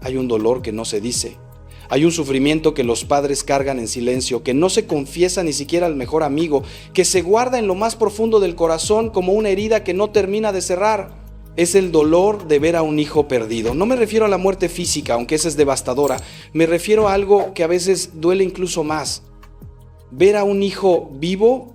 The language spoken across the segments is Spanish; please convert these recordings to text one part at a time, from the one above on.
hay un dolor que no se dice. Hay un sufrimiento que los padres cargan en silencio, que no se confiesa ni siquiera al mejor amigo, que se guarda en lo más profundo del corazón como una herida que no termina de cerrar. Es el dolor de ver a un hijo perdido. No me refiero a la muerte física, aunque esa es devastadora. Me refiero a algo que a veces duele incluso más. Ver a un hijo vivo,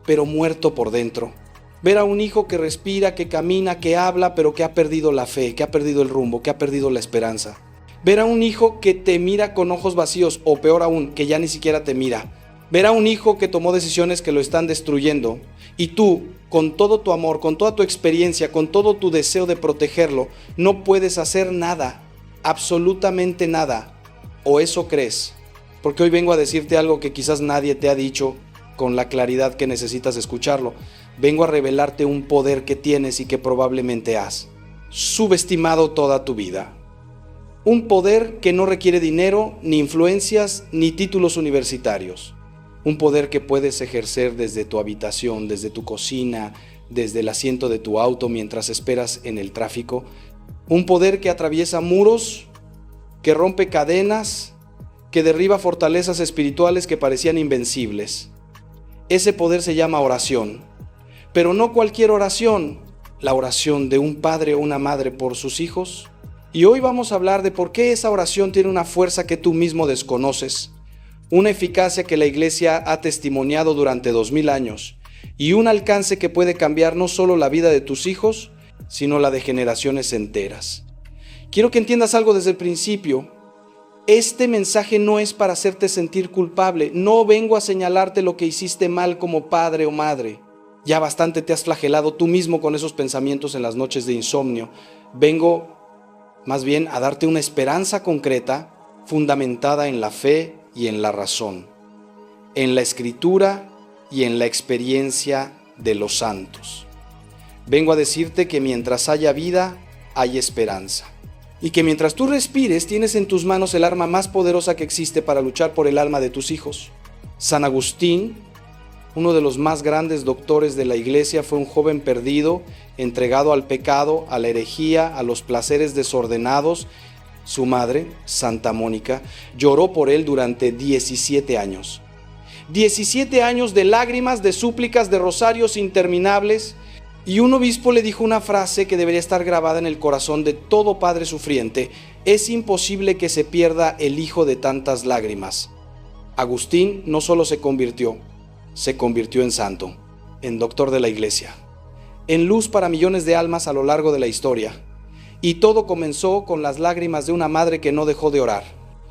pero muerto por dentro. Ver a un hijo que respira, que camina, que habla, pero que ha perdido la fe, que ha perdido el rumbo, que ha perdido la esperanza. Ver a un hijo que te mira con ojos vacíos, o peor aún, que ya ni siquiera te mira. Ver a un hijo que tomó decisiones que lo están destruyendo, y tú, con todo tu amor, con toda tu experiencia, con todo tu deseo de protegerlo, no puedes hacer nada, absolutamente nada, o eso crees. Porque hoy vengo a decirte algo que quizás nadie te ha dicho con la claridad que necesitas escucharlo. Vengo a revelarte un poder que tienes y que probablemente has subestimado toda tu vida. Un poder que no requiere dinero, ni influencias, ni títulos universitarios. Un poder que puedes ejercer desde tu habitación, desde tu cocina, desde el asiento de tu auto mientras esperas en el tráfico. Un poder que atraviesa muros, que rompe cadenas, que derriba fortalezas espirituales que parecían invencibles. Ese poder se llama oración. Pero no cualquier oración, la oración de un padre o una madre por sus hijos. Y hoy vamos a hablar de por qué esa oración tiene una fuerza que tú mismo desconoces, una eficacia que la Iglesia ha testimoniado durante 2000 años y un alcance que puede cambiar no solo la vida de tus hijos, sino la de generaciones enteras. Quiero que entiendas algo desde el principio. Este mensaje no es para hacerte sentir culpable. No vengo a señalarte lo que hiciste mal como padre o madre. Ya bastante te has flagelado tú mismo con esos pensamientos en las noches de insomnio. Vengo más bien a darte una esperanza concreta, fundamentada en la fe y en la razón, en la Escritura y en la experiencia de los santos. Vengo a decirte que mientras haya vida, hay esperanza. Y que mientras tú respires, tienes en tus manos el arma más poderosa que existe para luchar por el alma de tus hijos. San Agustín, uno de los más grandes doctores de la Iglesia, fue un joven perdido, entregado al pecado, a la herejía, a los placeres desordenados. Su madre, Santa Mónica, lloró por él durante 17 años. 17 años de lágrimas, de súplicas, de rosarios interminables. Y un obispo le dijo una frase que debería estar grabada en el corazón de todo padre sufriente: es imposible que se pierda el hijo de tantas lágrimas. Agustín no solo se convirtió en santo, en doctor de la Iglesia, en luz para millones de almas a lo largo de la historia. Y todo comenzó con las lágrimas de una madre que no dejó de orar.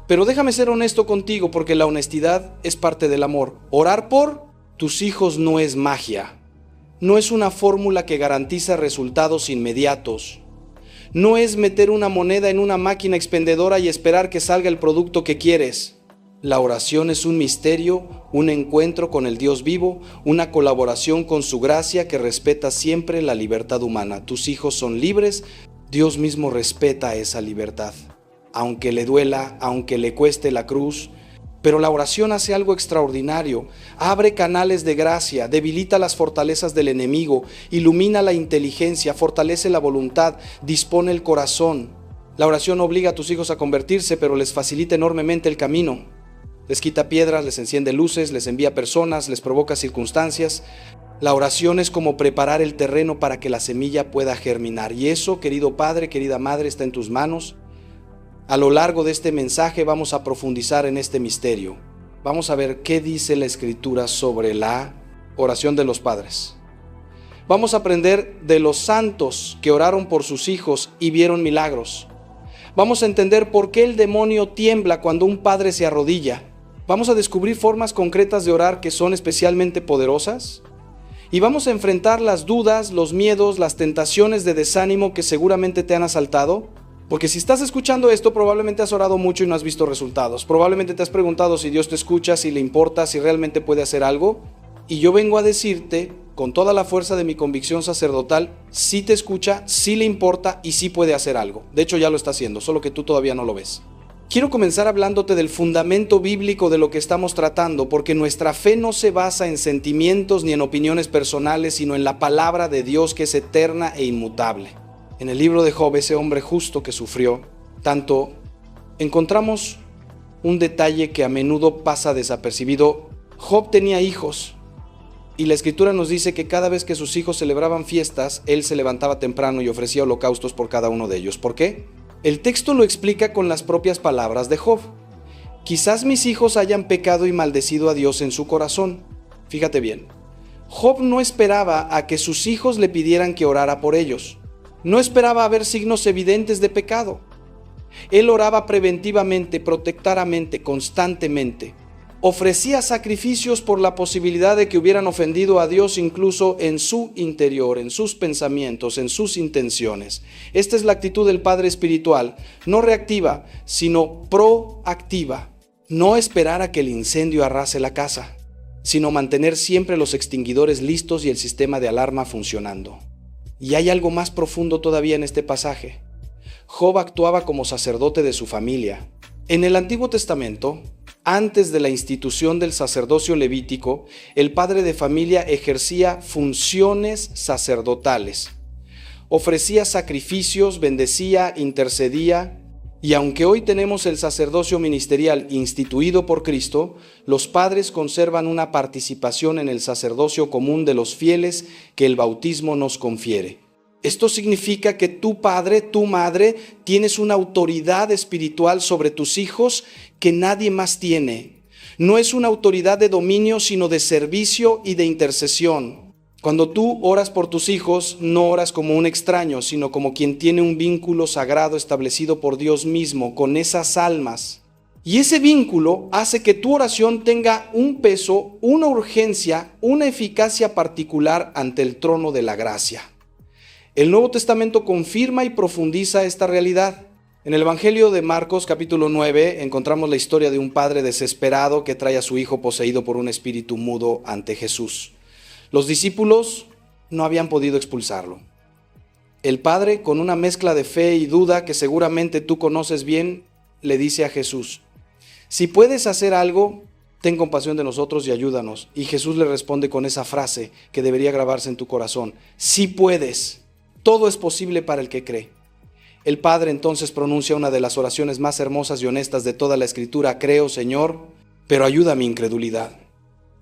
Pero déjame ser honesto contigo, porque la honestidad es parte del amor. Orar por tus hijos no es magia. No es una fórmula que garantiza resultados inmediatos. No es meter una moneda en una máquina expendedora y esperar que salga el producto que quieres. La oración es un misterio, un encuentro con el Dios vivo, una colaboración con su gracia que respeta siempre la libertad humana. Tus hijos son libres, Dios mismo respeta esa libertad, aunque le duela, aunque le cueste la cruz. Pero la oración hace algo extraordinario: abre canales de gracia, debilita las fortalezas del enemigo, ilumina la inteligencia, fortalece la voluntad, dispone el corazón. La oración obliga a tus hijos a convertirse, pero les facilita enormemente el camino. Les quita piedras, les enciende luces, les envía personas, les provoca circunstancias. La oración es como preparar el terreno para que la semilla pueda germinar. Y eso, querido padre, querida madre, está en tus manos. A lo largo de este mensaje vamos a profundizar en este misterio. Vamos a ver qué dice la Escritura sobre la oración de los padres. Vamos a aprender de los santos que oraron por sus hijos y vieron milagros. Vamos a entender por qué el demonio tiembla cuando un padre se arrodilla. Vamos a descubrir formas concretas de orar que son especialmente poderosas. Y vamos a enfrentar las dudas, los miedos, las tentaciones de desánimo que seguramente te han asaltado. Porque si estás escuchando esto, probablemente has orado mucho y no has visto resultados. Probablemente te has preguntado si Dios te escucha, si le importa, si realmente puede hacer algo. Y yo vengo a decirte, con toda la fuerza de mi convicción sacerdotal, sí te escucha, sí le importa y sí puede hacer algo. De hecho, ya lo está haciendo, solo que tú todavía no lo ves. Quiero comenzar hablándote del fundamento bíblico de lo que estamos tratando, porque nuestra fe no se basa en sentimientos ni en opiniones personales, sino en la palabra de Dios, que es eterna e inmutable. En el libro de Job, ese hombre justo que sufrió tanto encontramos un detalle que a menudo pasa desapercibido. Job tenía hijos y la Escritura nos dice que cada vez que sus hijos celebraban fiestas, él se levantaba temprano y ofrecía holocaustos por cada uno de ellos. ¿Por qué? El texto lo explica con las propias palabras de Job. Quizás mis hijos hayan pecado y maldecido a Dios en su corazón. Fíjate bien, Job no esperaba a que sus hijos le pidieran que orara por ellos. No esperaba ver signos evidentes de pecado. Él oraba preventivamente, protectoramente, constantemente. Ofrecía sacrificios por la posibilidad de que hubieran ofendido a Dios incluso en su interior, en sus pensamientos, en sus intenciones. Esta es la actitud del padre espiritual, no reactiva, sino proactiva. No esperar a que el incendio arrase la casa, sino mantener siempre los extinguidores listos y el sistema de alarma funcionando. Y hay algo más profundo todavía en este pasaje. Job actuaba como sacerdote de su familia. En el Antiguo Testamento, antes de la institución del sacerdocio levítico, el padre de familia ejercía funciones sacerdotales. Ofrecía sacrificios, bendecía, intercedía. Y aunque hoy tenemos el sacerdocio ministerial instituido por Cristo, los padres conservan una participación en el sacerdocio común de los fieles que el bautismo nos confiere. Esto significa que tu padre, tu madre, tienes una autoridad espiritual sobre tus hijos que nadie más tiene. No es una autoridad de dominio, sino de servicio y de intercesión. Cuando tú oras por tus hijos, no oras como un extraño, sino como quien tiene un vínculo sagrado establecido por Dios mismo con esas almas. Y ese vínculo hace que tu oración tenga un peso, una urgencia, una eficacia particular ante el trono de la gracia. El Nuevo Testamento confirma y profundiza esta realidad. En el Evangelio de Marcos, capítulo 9, encontramos la historia de un padre desesperado que trae a su hijo poseído por un espíritu mudo ante Jesús. Los discípulos no habían podido expulsarlo. El padre, con una mezcla de fe y duda que seguramente tú conoces bien, le dice a Jesús: si puedes hacer algo, ten compasión de nosotros y ayúdanos. Y Jesús le responde con esa frase que debería grabarse en tu corazón: si puedes. Todo es posible para el que cree. El padre entonces pronuncia una de las oraciones más hermosas y honestas de toda la Escritura: creo, Señor, pero ayuda a mi incredulidad.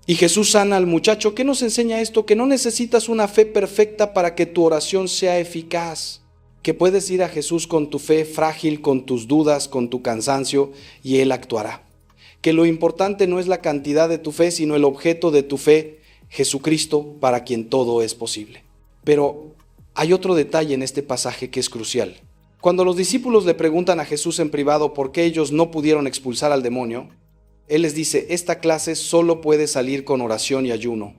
Y Jesús sana al muchacho. ¿Qué nos enseña esto? Que no necesitas una fe perfecta para que tu oración sea eficaz. Que puedes ir a Jesús con tu fe frágil, con tus dudas, con tu cansancio, y Él actuará. Que lo importante no es la cantidad de tu fe, sino el objeto de tu fe, Jesucristo, para quien todo es posible. Pero hay otro detalle en este pasaje que es crucial. Cuando los discípulos le preguntan a Jesús en privado por qué ellos no pudieron expulsar al demonio, Él les dice: esta clase solo puede salir con oración y ayuno.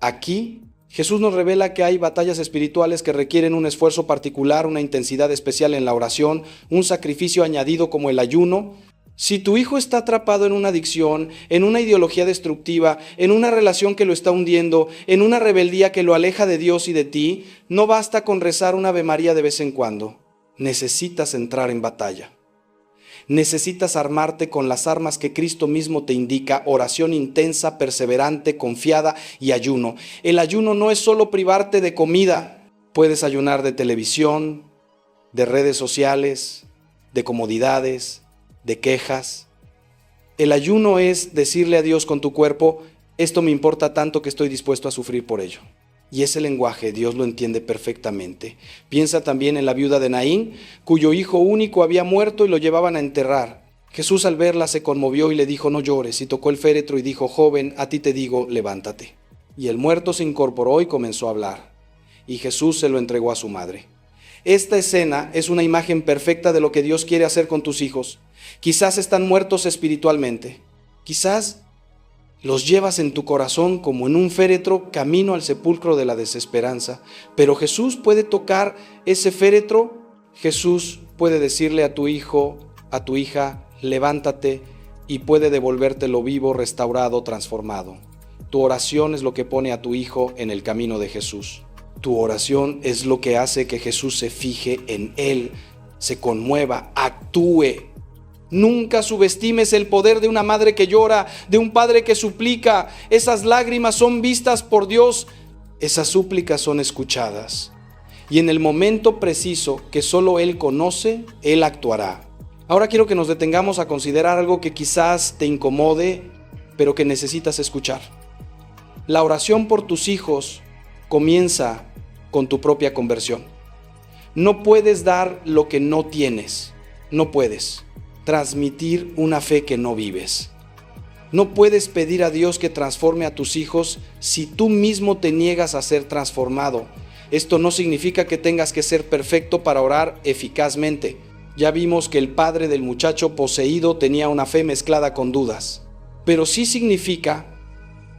Aquí, Jesús nos revela que hay batallas espirituales que requieren un esfuerzo particular, una intensidad especial en la oración, un sacrificio añadido como el ayuno. Si tu hijo está atrapado en una adicción, en una ideología destructiva, en una relación que lo está hundiendo, en una rebeldía que lo aleja de Dios y de ti, no basta con rezar una Ave María de vez en cuando. Necesitas entrar en batalla. Necesitas armarte con las armas que Cristo mismo te indica: oración intensa, perseverante, confiada y ayuno. El ayuno no es solo privarte de comida. Puedes ayunar de televisión, de redes sociales, de comodidades, de quejas. El ayuno es decirle a Dios con tu cuerpo: esto me importa tanto que estoy dispuesto a sufrir por ello. Y ese lenguaje Dios lo entiende perfectamente. Piensa también en la viuda de Naín, cuyo hijo único había muerto y lo llevaban a enterrar. Jesús, al verla, se conmovió y le dijo: no llores. Y tocó el féretro y dijo: joven, a ti te digo, levántate. Y el muerto se incorporó y comenzó a hablar. Y Jesús se lo entregó a su madre. Esta escena es una imagen perfecta de lo que Dios quiere hacer con tus hijos. Quizás están muertos espiritualmente. Quizás los llevas en tu corazón como en un féretro camino al sepulcro de la desesperanza. Pero Jesús puede tocar ese féretro. Jesús puede decirle a tu hijo, a tu hija: levántate, y puede devolvértelo vivo, restaurado, transformado. Tu oración es lo que pone a tu hijo en el camino de Jesús. Tu oración es lo que hace que Jesús se fije en él, se conmueva, actúe. Nunca subestimes el poder de una madre que llora, de un padre que suplica. Esas lágrimas son vistas por Dios, esas súplicas son escuchadas. Y en el momento preciso que solo Él conoce, Él actuará. Ahora quiero que nos detengamos a considerar algo que quizás te incomode, pero que necesitas escuchar. La oración por tus hijos comienza con tu propia conversión. No puedes dar lo que no tienes. No puedes transmitir una fe que no vives. No puedes pedir a Dios que transforme a tus hijos si tú mismo te niegas a ser transformado. Esto no significa que tengas que ser perfecto para orar eficazmente. Ya vimos que el padre del muchacho poseído tenía una fe mezclada con dudas. Pero sí significa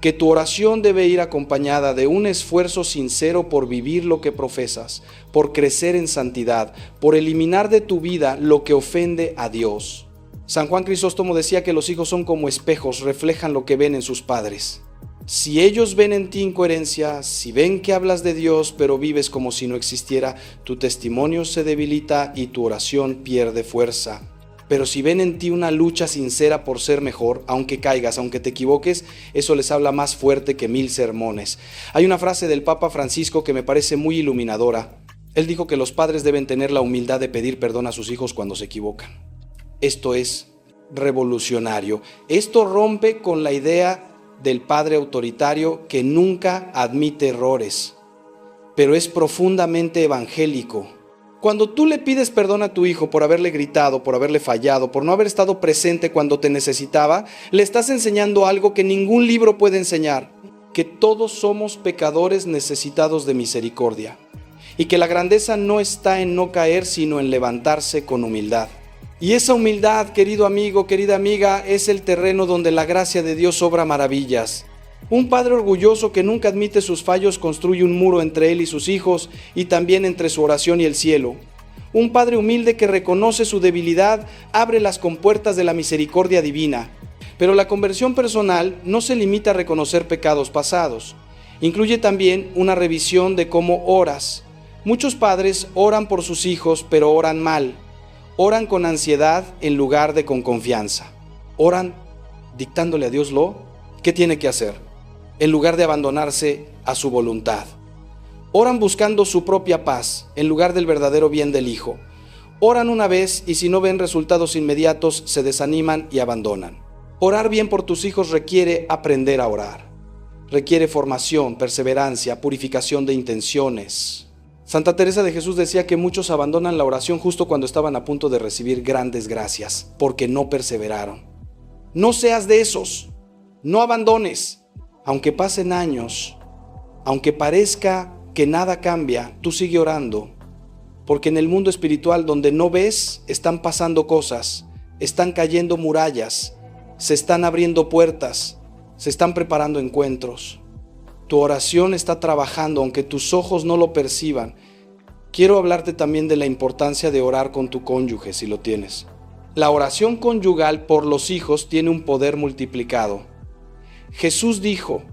que tu oración debe ir acompañada de un esfuerzo sincero por vivir lo que profesas, por crecer en santidad, por eliminar de tu vida lo que ofende a Dios. San Juan Crisóstomo decía que los hijos son como espejos, reflejan lo que ven en sus padres. Si ellos ven en ti incoherencia, si ven que hablas de Dios pero vives como si no existiera, tu testimonio se debilita y tu oración pierde fuerza. Pero si ven en ti una lucha sincera por ser mejor, aunque caigas, aunque te equivoques, eso les habla más fuerte que 1000 sermones. Hay una frase del Papa Francisco que me parece muy iluminadora. Él dijo que los padres deben tener la humildad de pedir perdón a sus hijos cuando se equivocan. Esto es revolucionario. Esto rompe con la idea del padre autoritario que nunca admite errores, pero es profundamente evangélico. Cuando tú le pides perdón a tu hijo por haberle gritado, por haberle fallado, por no haber estado presente cuando te necesitaba, le estás enseñando algo que ningún libro puede enseñar, que todos somos pecadores necesitados de misericordia, y que la grandeza no está en no caer, sino en levantarse con humildad. Y esa humildad, querido amigo, querida amiga, es el terreno donde la gracia de Dios obra maravillas. Un padre orgulloso que nunca admite sus fallos construye un muro entre él y sus hijos y también entre su oración y el cielo. Un padre humilde que reconoce su debilidad abre las compuertas de la misericordia divina. Pero la conversión personal no se limita a reconocer pecados pasados. Incluye también una revisión de cómo oras. Muchos padres oran por sus hijos, pero oran mal. Oran con ansiedad en lugar de con confianza. Oran dictándole a Dios ¿qué tiene que hacer? En lugar de abandonarse a su voluntad. Oran buscando su propia paz, en lugar del verdadero bien del hijo. Oran una vez y si no ven resultados inmediatos, se desaniman y abandonan. Orar bien por tus hijos requiere aprender a orar. Requiere formación, perseverancia, purificación de intenciones. Santa Teresa de Jesús decía que muchos abandonan la oración justo cuando estaban a punto de recibir grandes gracias, porque no perseveraron. No seas de esos. No abandones. Aunque pasen años, aunque parezca que nada cambia, tú sigue orando, porque en el mundo espiritual donde no ves, están pasando cosas, están cayendo murallas, se están abriendo puertas, se están preparando encuentros. Tu oración está trabajando, aunque tus ojos no lo perciban. Quiero hablarte también de la importancia de orar con tu cónyuge, si lo tienes. La oración conyugal por los hijos tiene un poder multiplicado. Jesús dijo,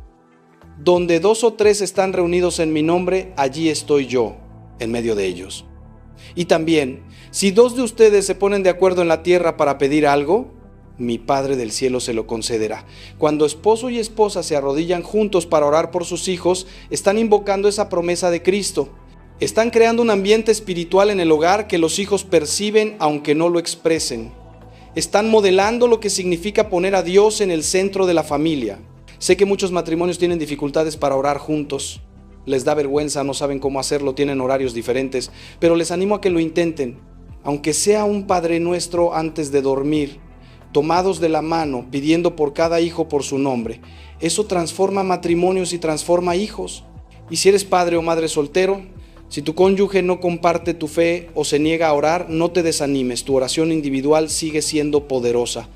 donde 2 o 3 están reunidos en mi nombre, allí estoy yo, en medio de ellos. Y también, si 2 de ustedes se ponen de acuerdo en la tierra para pedir algo, mi Padre del cielo se lo concederá. Cuando esposo y esposa se arrodillan juntos para orar por sus hijos, están invocando esa promesa de Cristo. Están creando un ambiente espiritual en el hogar que los hijos perciben aunque no lo expresen. Están modelando lo que significa poner a Dios en el centro de la familia. Sé que muchos matrimonios tienen dificultades para orar juntos. Les da vergüenza, no saben cómo hacerlo, tienen horarios diferentes, pero les animo a que lo intenten. Aunque sea un Padre Nuestro antes de dormir, tomados de la mano, pidiendo por cada hijo por su nombre. Eso transforma matrimonios y transforma hijos. Y si eres padre o madre soltero, si tu cónyuge no comparte tu fe o se niega a orar, no te desanimes. Tu oración individual sigue siendo poderosa,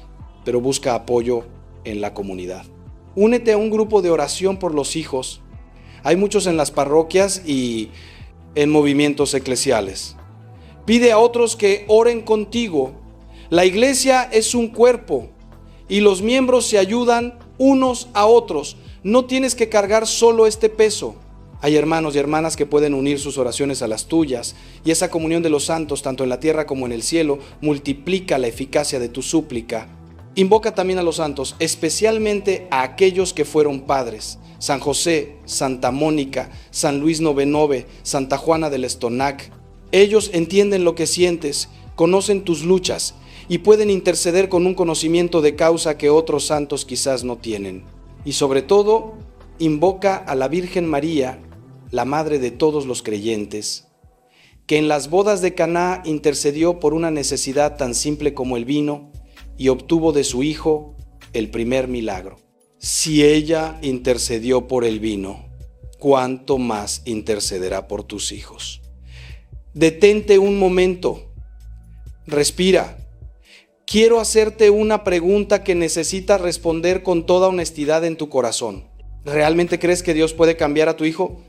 pero busca apoyo en la comunidad. Únete a un grupo de oración por los hijos. Hay muchos en las parroquias y en movimientos eclesiales. Pide a otros que oren contigo. La iglesia es un cuerpo y los miembros se ayudan unos a otros. No tienes que cargar solo este peso. Hay hermanos y hermanas que pueden unir sus oraciones a las tuyas, y esa comunión de los santos, tanto en la tierra como en el cielo, multiplica la eficacia de tu súplica. Invoca también a los santos, especialmente a aquellos que fueron padres: San José, Santa Mónica, San Luis Novenove, Santa Juana del Estonac. Ellos entienden lo que sientes, conocen tus luchas, y pueden interceder con un conocimiento de causa que otros santos quizás no tienen. Y sobre todo, invoca a la Virgen María, la madre de todos los creyentes, que en las bodas de Caná intercedió por una necesidad tan simple como el vino y obtuvo de su hijo el primer milagro. Si ella intercedió por el vino, ¿cuánto más intercederá por tus hijos? Detente un momento, respira. Quiero hacerte una pregunta que necesitas responder con toda honestidad en tu corazón. ¿Realmente crees que Dios puede cambiar a tu hijo?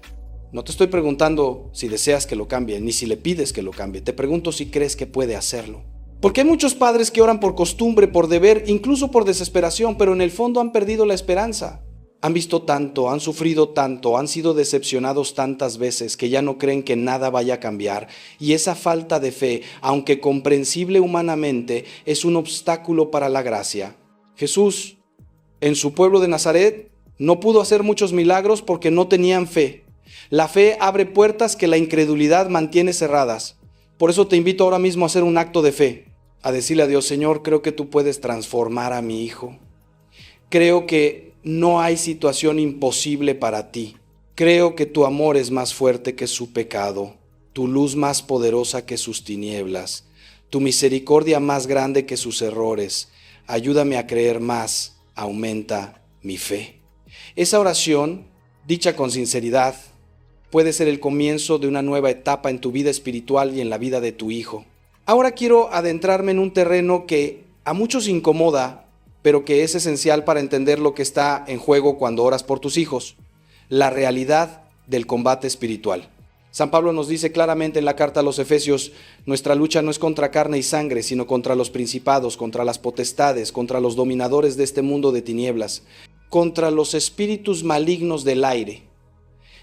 No te estoy preguntando si deseas que lo cambie, ni si le pides que lo cambie. Te pregunto si crees que puede hacerlo. Porque hay muchos padres que oran por costumbre, por deber, incluso por desesperación, pero en el fondo han perdido la esperanza. Han visto tanto, han sufrido tanto, han sido decepcionados tantas veces que ya no creen que nada vaya a cambiar. Y esa falta de fe, aunque comprensible humanamente, es un obstáculo para la gracia. Jesús, en su pueblo de Nazaret, no pudo hacer muchos milagros porque no tenían fe. La fe abre puertas que la incredulidad mantiene cerradas. Por eso te invito ahora mismo a hacer un acto de fe, a decirle a Dios: Señor, creo que tú puedes transformar a mi hijo. Creo que no hay situación imposible para ti. Creo que tu amor es más fuerte que su pecado, tu luz más poderosa que sus tinieblas, tu misericordia más grande que sus errores. Ayúdame a creer más, aumenta mi fe. Esa oración, dicha con sinceridad, puede ser el comienzo de una nueva etapa en tu vida espiritual y en la vida de tu hijo. Ahora quiero adentrarme en un terreno que a muchos incomoda, pero que es esencial para entender lo que está en juego cuando oras por tus hijos: la realidad del combate espiritual. San Pablo nos dice claramente en la carta a los Efesios: nuestra lucha no es contra carne y sangre, sino contra los principados, contra las potestades, contra los dominadores de este mundo de tinieblas, contra los espíritus malignos del aire.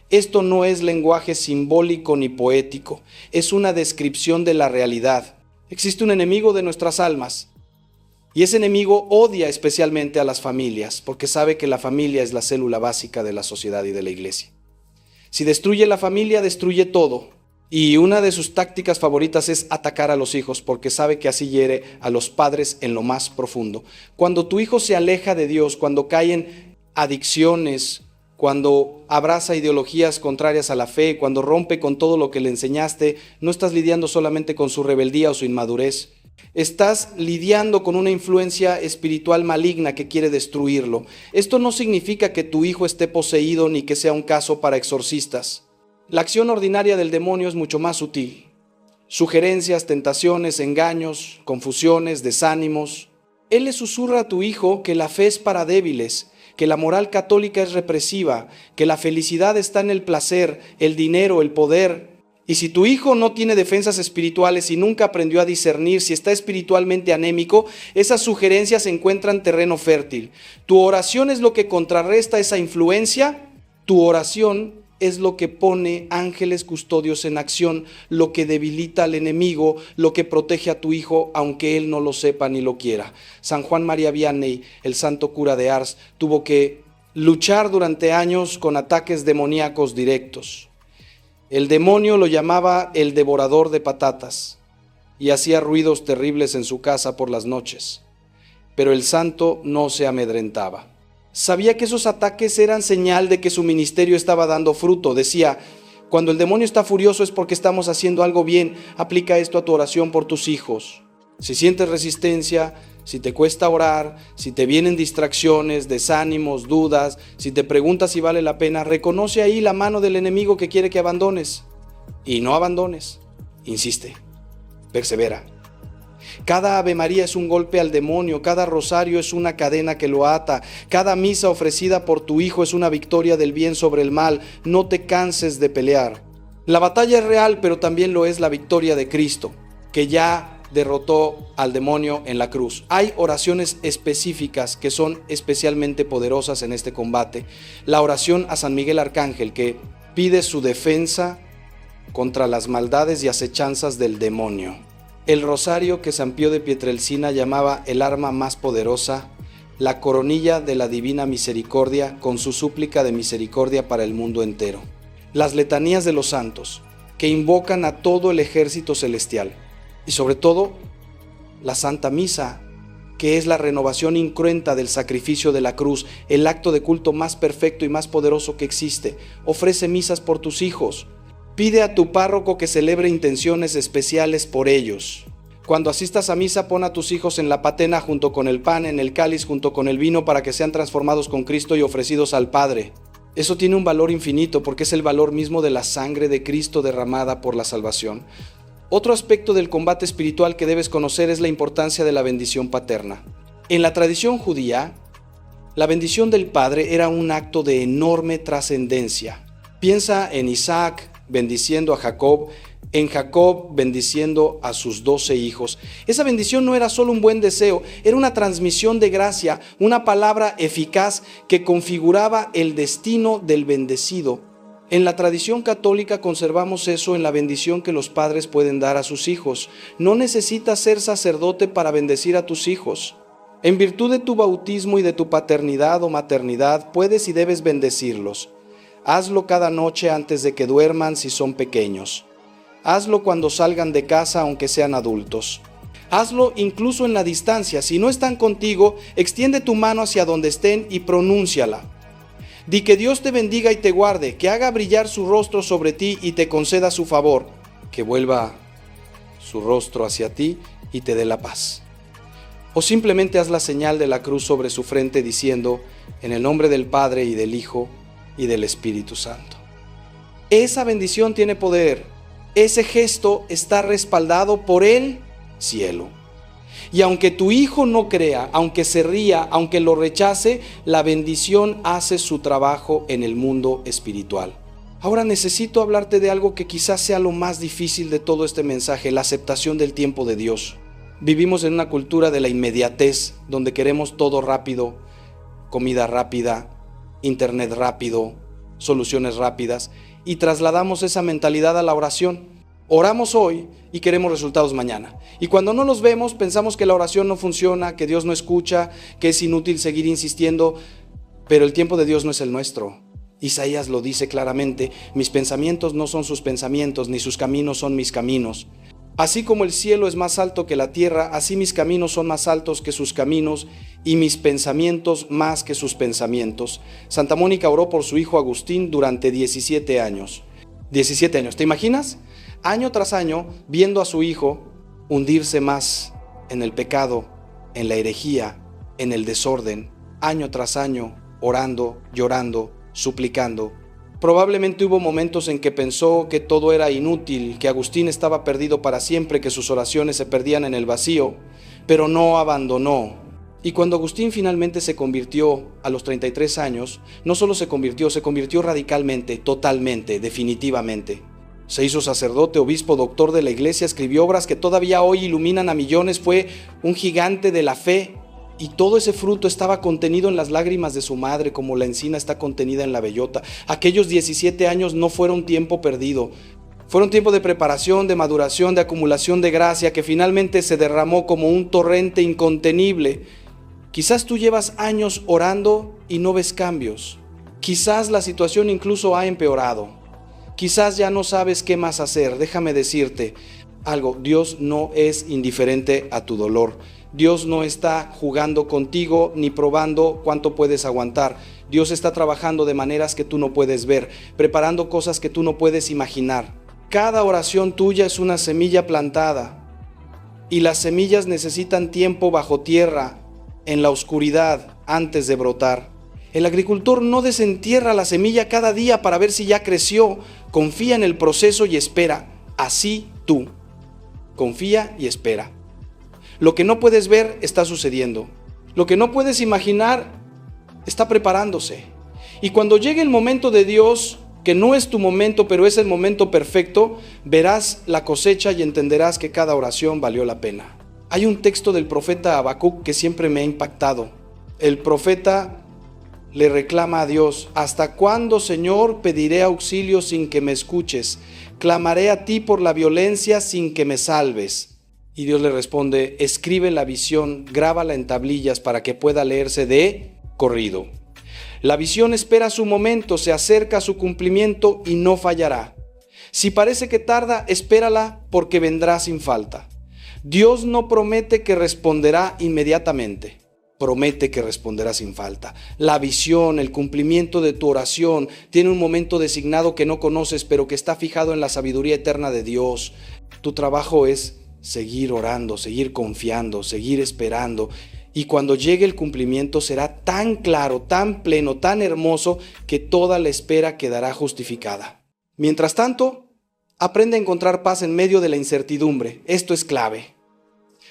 Esto no es lenguaje simbólico ni poético, es una descripción de la realidad. Existe un enemigo de nuestras almas, y ese enemigo odia especialmente a las familias, porque sabe que la familia es la célula básica de la sociedad y de la iglesia. Si destruye la familia, destruye todo. Y una de sus tácticas favoritas es atacar a los hijos, porque sabe que así hiere a los padres en lo más profundo. Cuando tu hijo se aleja de Dios, cuando cae en adicciones, cuando abraza ideologías contrarias a la fe, cuando rompe con todo lo que le enseñaste, no estás lidiando solamente con su rebeldía o su inmadurez. Estás lidiando con una influencia espiritual maligna que quiere destruirlo. Esto no significa que tu hijo esté poseído ni que sea un caso para exorcistas. La acción ordinaria del demonio es mucho más sutil. Sugerencias, tentaciones, engaños, confusiones, desánimos. Él le susurra a tu hijo que la fe es para débiles, que la moral católica es represiva, que la felicidad está en el placer, el dinero, el poder. Y si tu hijo no tiene defensas espirituales y nunca aprendió a discernir, si está espiritualmente anémico, esas sugerencias encuentran terreno fértil. Tu oración es lo que contrarresta esa influencia. Tu oración es lo que pone ángeles custodios en acción, lo que debilita al enemigo, lo que protege a tu hijo, aunque él no lo sepa ni lo quiera. San Juan María Vianney, el santo cura de Ars, tuvo que luchar durante años con ataques demoníacos directos. El demonio lo llamaba el devorador de patatas y hacía ruidos terribles en su casa por las noches, pero el santo no se amedrentaba. Sabía que esos ataques eran señal de que su ministerio estaba dando fruto. Decía: cuando el demonio está furioso es porque estamos haciendo algo bien. Aplica esto a tu oración por tus hijos. Si sientes resistencia, si te cuesta orar, si te vienen distracciones, desánimos, dudas, si te preguntas si vale la pena, reconoce ahí la mano del enemigo que quiere que abandones. Y no abandones. Insiste. Persevera. Cada Ave María es un golpe al demonio, cada rosario es una cadena que lo ata, cada misa ofrecida por tu hijo es una victoria del bien sobre el mal. No te canses de pelear. La batalla es real, pero también lo es la victoria de Cristo, que ya derrotó al demonio en la cruz. Hay oraciones específicas que son especialmente poderosas en este combate. La oración a San Miguel Arcángel, que pide su defensa contra las maldades y acechanzas del demonio. El rosario que San Pío de Pietrelcina llamaba el arma más poderosa, la coronilla de la divina misericordia con su súplica de misericordia para el mundo entero. Las letanías de los santos, que invocan a todo el ejército celestial. Y sobre todo, la Santa Misa, que es la renovación incruenta del sacrificio de la cruz, el acto de culto más perfecto y más poderoso que existe. Ofrece misas por tus hijos. Pide a tu párroco que celebre intenciones especiales por ellos. Cuando asistas a misa, pon a tus hijos en la patena junto con el pan, en el cáliz junto con el vino, para que sean transformados con Cristo y ofrecidos al Padre. Eso tiene un valor infinito porque es el valor mismo de la sangre de Cristo derramada por la salvación. Otro aspecto del combate espiritual que debes conocer es la importancia de la bendición paterna. En la tradición judía, la bendición del padre era un acto de enorme trascendencia. Piensa en Isaac bendiciendo a Jacob, en Jacob bendiciendo a sus 12 hijos. Esa bendición no era solo un buen deseo, era una transmisión de gracia, una palabra eficaz que configuraba el destino del bendecido. En la tradición católica conservamos eso en la bendición que los padres pueden dar a sus hijos. No necesitas ser sacerdote para bendecir a tus hijos. En virtud de tu bautismo y de tu paternidad o maternidad, puedes y debes bendecirlos. Hazlo cada noche antes de que duerman si son pequeños. Hazlo cuando salgan de casa aunque sean adultos. Hazlo incluso en la distancia. Si no están contigo, extiende tu mano hacia donde estén y pronúnciala. Di que Dios te bendiga y te guarde, que haga brillar su rostro sobre ti y te conceda su favor, que vuelva su rostro hacia ti y te dé la paz. O simplemente haz la señal de la cruz sobre su frente diciendo, en el nombre del Padre y del Hijo y del Espíritu Santo. Esa bendición tiene poder. Ese gesto está respaldado por el cielo. Y aunque tu hijo no crea, aunque se ría, aunque lo rechace, la bendición hace su trabajo en el mundo espiritual. Ahora necesito hablarte de algo que quizás sea lo más difícil de todo este mensaje, la aceptación del tiempo de Dios. Vivimos en una cultura de la inmediatez, donde queremos todo rápido, comida rápida, internet rápido, soluciones rápidas, y trasladamos esa mentalidad a la oración. Oramos hoy y queremos resultados mañana. Y cuando no los vemos, pensamos que la oración no funciona, que Dios no escucha, que es inútil seguir insistiendo. Pero el tiempo de Dios no es el nuestro. Isaías lo dice claramente: mis pensamientos no son sus pensamientos, ni sus caminos son mis caminos. Así como el cielo es más alto que la tierra, así mis caminos son más altos que sus caminos y mis pensamientos más que sus pensamientos. Santa Mónica oró por su hijo Agustín durante 17 años. 17 años, ¿te imaginas? Año tras año, viendo a su hijo hundirse más en el pecado, en la herejía, en el desorden, año tras año, orando, llorando, suplicando. Probablemente hubo momentos en que pensó que todo era inútil, que Agustín estaba perdido para siempre, que sus oraciones se perdían en el vacío, pero no abandonó. Y cuando Agustín finalmente se convirtió a los 33 años, no solo se convirtió radicalmente, totalmente, definitivamente. Se hizo sacerdote, obispo, doctor de la iglesia, escribió obras que todavía hoy iluminan a millones, fue un gigante de la fe. Y todo ese fruto estaba contenido en las lágrimas de su madre, como la encina está contenida en la bellota. Aquellos 17 años no fueron tiempo perdido. Fueron tiempo de preparación, de maduración, de acumulación de gracia, que finalmente se derramó como un torrente incontenible. Quizás tú llevas años orando y no ves cambios. Quizás la situación incluso ha empeorado. Quizás ya no sabes qué más hacer. Déjame decirte algo: Dios no es indiferente a tu dolor. Dios no está jugando contigo ni probando cuánto puedes aguantar. Dios está trabajando de maneras que tú no puedes ver, preparando cosas que tú no puedes imaginar. Cada oración tuya es una semilla plantada, y las semillas necesitan tiempo bajo tierra, en la oscuridad, antes de brotar. El agricultor no desentierra la semilla cada día para ver si ya creció. Confía en el proceso y espera. Así tú. Confía y espera. Lo que no puedes ver está sucediendo. Lo que no puedes imaginar está preparándose. Y cuando llegue el momento de Dios, que no es tu momento, pero es el momento perfecto, verás la cosecha y entenderás que cada oración valió la pena. Hay un texto del profeta Habacuc que siempre me ha impactado. El profeta le reclama a Dios: ¿hasta cuándo, Señor, pediré auxilio sin que me escuches? Clamaré a ti por la violencia sin que me salves. Y Dios le responde: escribe la visión, grábala en tablillas para que pueda leerse de corrido. La visión espera su momento, se acerca a su cumplimiento y no fallará. Si parece que tarda, espérala porque vendrá sin falta. Dios no promete que responderá inmediatamente, promete que responderá sin falta. La visión, el cumplimiento de tu oración tiene un momento designado que no conoces, pero que está fijado en la sabiduría eterna de Dios. Tu trabajo es seguir orando, seguir confiando, seguir esperando. Y cuando llegue el cumplimiento será tan claro, tan pleno, tan hermoso, que toda la espera quedará justificada. Mientras tanto, aprende a encontrar paz en medio de la incertidumbre. Esto es clave.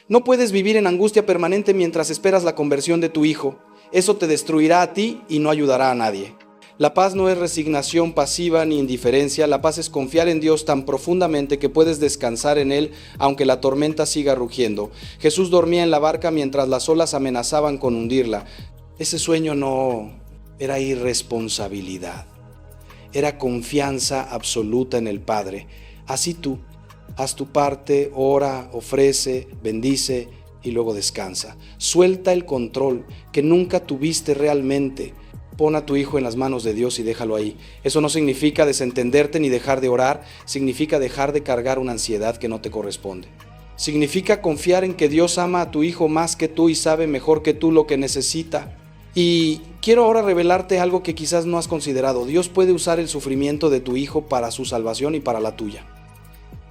No puedes vivir en angustia permanente mientras esperas la conversión de tu hijo. Eso te destruirá a ti y no ayudará a nadie. La paz no es resignación pasiva ni indiferencia. La paz es confiar en Dios tan profundamente que puedes descansar en Él aunque la tormenta siga rugiendo. Jesús dormía en la barca mientras las olas amenazaban con hundirla. Ese sueño no era irresponsabilidad. Era confianza absoluta en el Padre. Así tú, haz tu parte, ora, ofrece, bendice y luego descansa. Suelta el control que nunca tuviste realmente. Pon a tu hijo en las manos de Dios y déjalo ahí. Eso no significa desentenderte ni dejar de orar, significa dejar de cargar una ansiedad que no te corresponde. Significa confiar en que Dios ama a tu hijo más que tú y sabe mejor que tú lo que necesita. Y quiero ahora revelarte algo que quizás no has considerado. Dios puede usar el sufrimiento de tu hijo para su salvación y para la tuya.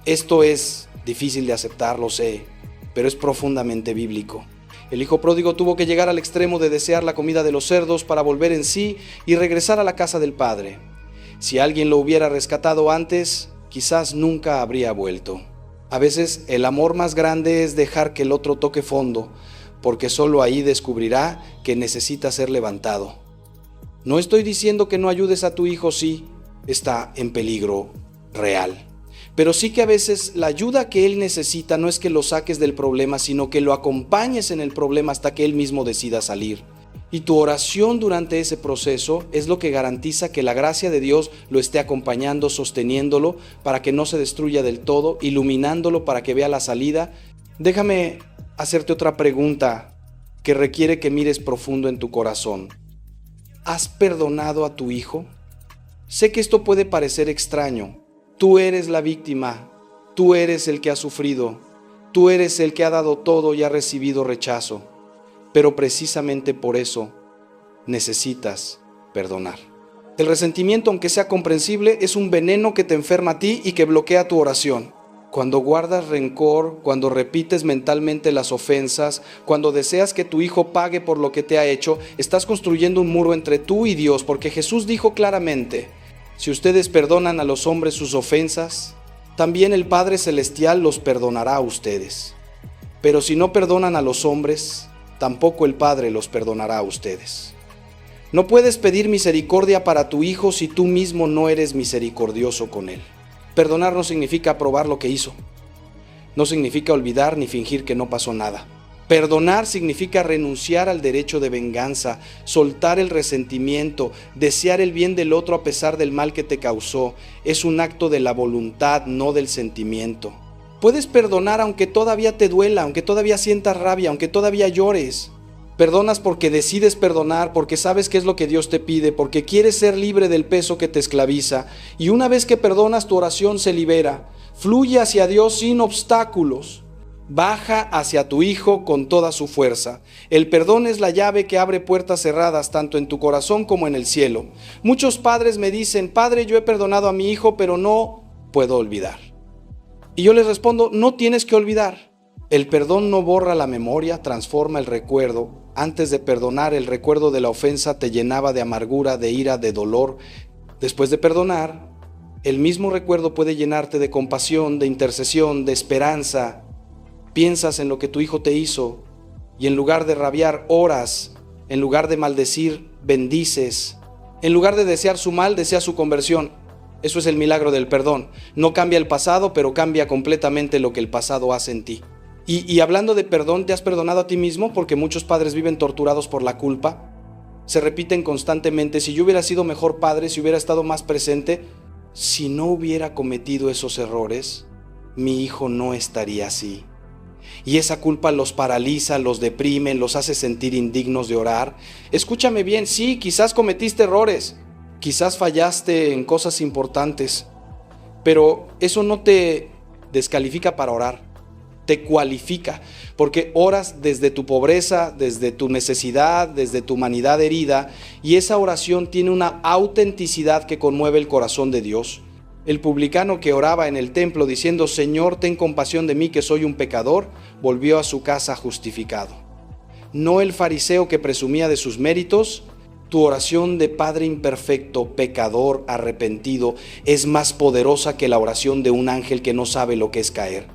Esto es difícil de aceptar, lo sé, pero es profundamente bíblico. El hijo pródigo tuvo que llegar al extremo de desear la comida de los cerdos para volver en sí y regresar a la casa del padre. Si alguien lo hubiera rescatado antes, quizás nunca habría vuelto. A veces el amor más grande es dejar que el otro toque fondo, porque solo ahí descubrirá que necesita ser levantado. No estoy diciendo que no ayudes a tu hijo si está en peligro real. Pero sí que a veces la ayuda que él necesita no es que lo saques del problema, sino que lo acompañes en el problema hasta que él mismo decida salir. Y tu oración durante ese proceso es lo que garantiza que la gracia de Dios lo esté acompañando, sosteniéndolo para que no se destruya del todo, iluminándolo para que vea la salida. Déjame hacerte otra pregunta que requiere que mires profundo en tu corazón. ¿Has perdonado a tu hijo? Sé que esto puede parecer extraño. Tú eres la víctima, tú eres el que ha sufrido, tú eres el que ha dado todo y ha recibido rechazo, pero precisamente por eso necesitas perdonar. El resentimiento, aunque sea comprensible, es un veneno que te enferma a ti y que bloquea tu oración. Cuando guardas rencor, cuando repites mentalmente las ofensas, cuando deseas que tu hijo pague por lo que te ha hecho, estás construyendo un muro entre tú y Dios, porque Jesús dijo claramente: si ustedes perdonan a los hombres sus ofensas, también el Padre Celestial los perdonará a ustedes. Pero si no perdonan a los hombres, tampoco el Padre los perdonará a ustedes. No puedes pedir misericordia para tu hijo si tú mismo no eres misericordioso con él. Perdonar no significa aprobar lo que hizo. No significa olvidar ni fingir que no pasó nada. Perdonar significa renunciar al derecho de venganza, soltar el resentimiento, desear el bien del otro a pesar del mal que te causó. Es un acto de la voluntad, no del sentimiento. Puedes perdonar aunque todavía te duela, aunque todavía sientas rabia, aunque todavía llores. Perdonas porque decides perdonar, porque sabes qué es lo que Dios te pide, porque quieres ser libre del peso que te esclaviza. Y una vez que perdonas, tu oración se libera. Fluye hacia Dios sin obstáculos. Baja hacia tu hijo con toda su fuerza. El perdón es la llave que abre puertas cerradas tanto en tu corazón como en el cielo. Muchos padres me dicen: Padre, yo he perdonado a mi hijo, pero no puedo olvidar. Y yo les respondo: no tienes que olvidar. El perdón no borra la memoria, transforma el recuerdo. Antes de perdonar, el recuerdo de la ofensa te llenaba de amargura, de ira, de dolor. Después de perdonar, el mismo recuerdo puede llenarte de compasión, de intercesión, de esperanza. Piensas en lo que tu hijo te hizo y en lugar de rabiar, oras. En lugar de maldecir, bendices. En lugar de desear su mal, deseas su conversión. Eso es el milagro del perdón. No cambia el pasado, pero cambia completamente lo que el pasado hace en ti. Y hablando de perdón, ¿te has perdonado a ti mismo? Porque muchos padres viven torturados por la culpa. Se repiten constantemente: si yo hubiera sido mejor padre, si hubiera estado más presente, si no hubiera cometido esos errores, mi hijo no estaría así. Y esa culpa los paraliza, los deprime, los hace sentir indignos de orar. Escúchame bien, sí, quizás cometiste errores, quizás fallaste en cosas importantes, pero eso no te descalifica para orar. te cualifica, porque oras desde tu pobreza, desde tu necesidad, desde tu humanidad herida, y esa oración tiene una autenticidad que conmueve el corazón de Dios. El publicano que oraba en el templo diciendo: Señor, ten compasión de mí que soy un pecador, volvió a su casa justificado. No el fariseo que presumía de sus méritos. Tu oración de Padre imperfecto, pecador, arrepentido, es más poderosa que la oración de un ángel que no sabe lo que es caer.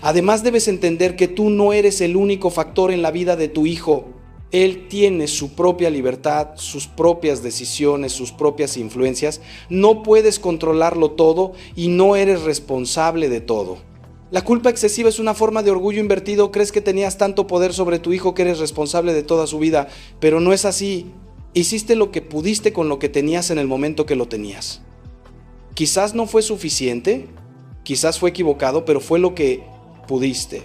Además, debes entender que tú no eres el único factor en la vida de tu hijo. Él tiene su propia libertad, sus propias decisiones, sus propias influencias. No puedes controlarlo todo y no eres responsable de todo. La culpa excesiva es una forma de orgullo invertido. Crees que tenías tanto poder sobre tu hijo que eres responsable de toda su vida, pero no es así. Hiciste lo que pudiste con lo que tenías en el momento que lo tenías. Quizás no fue suficiente, quizás fue equivocado, pero fue lo que pudiste.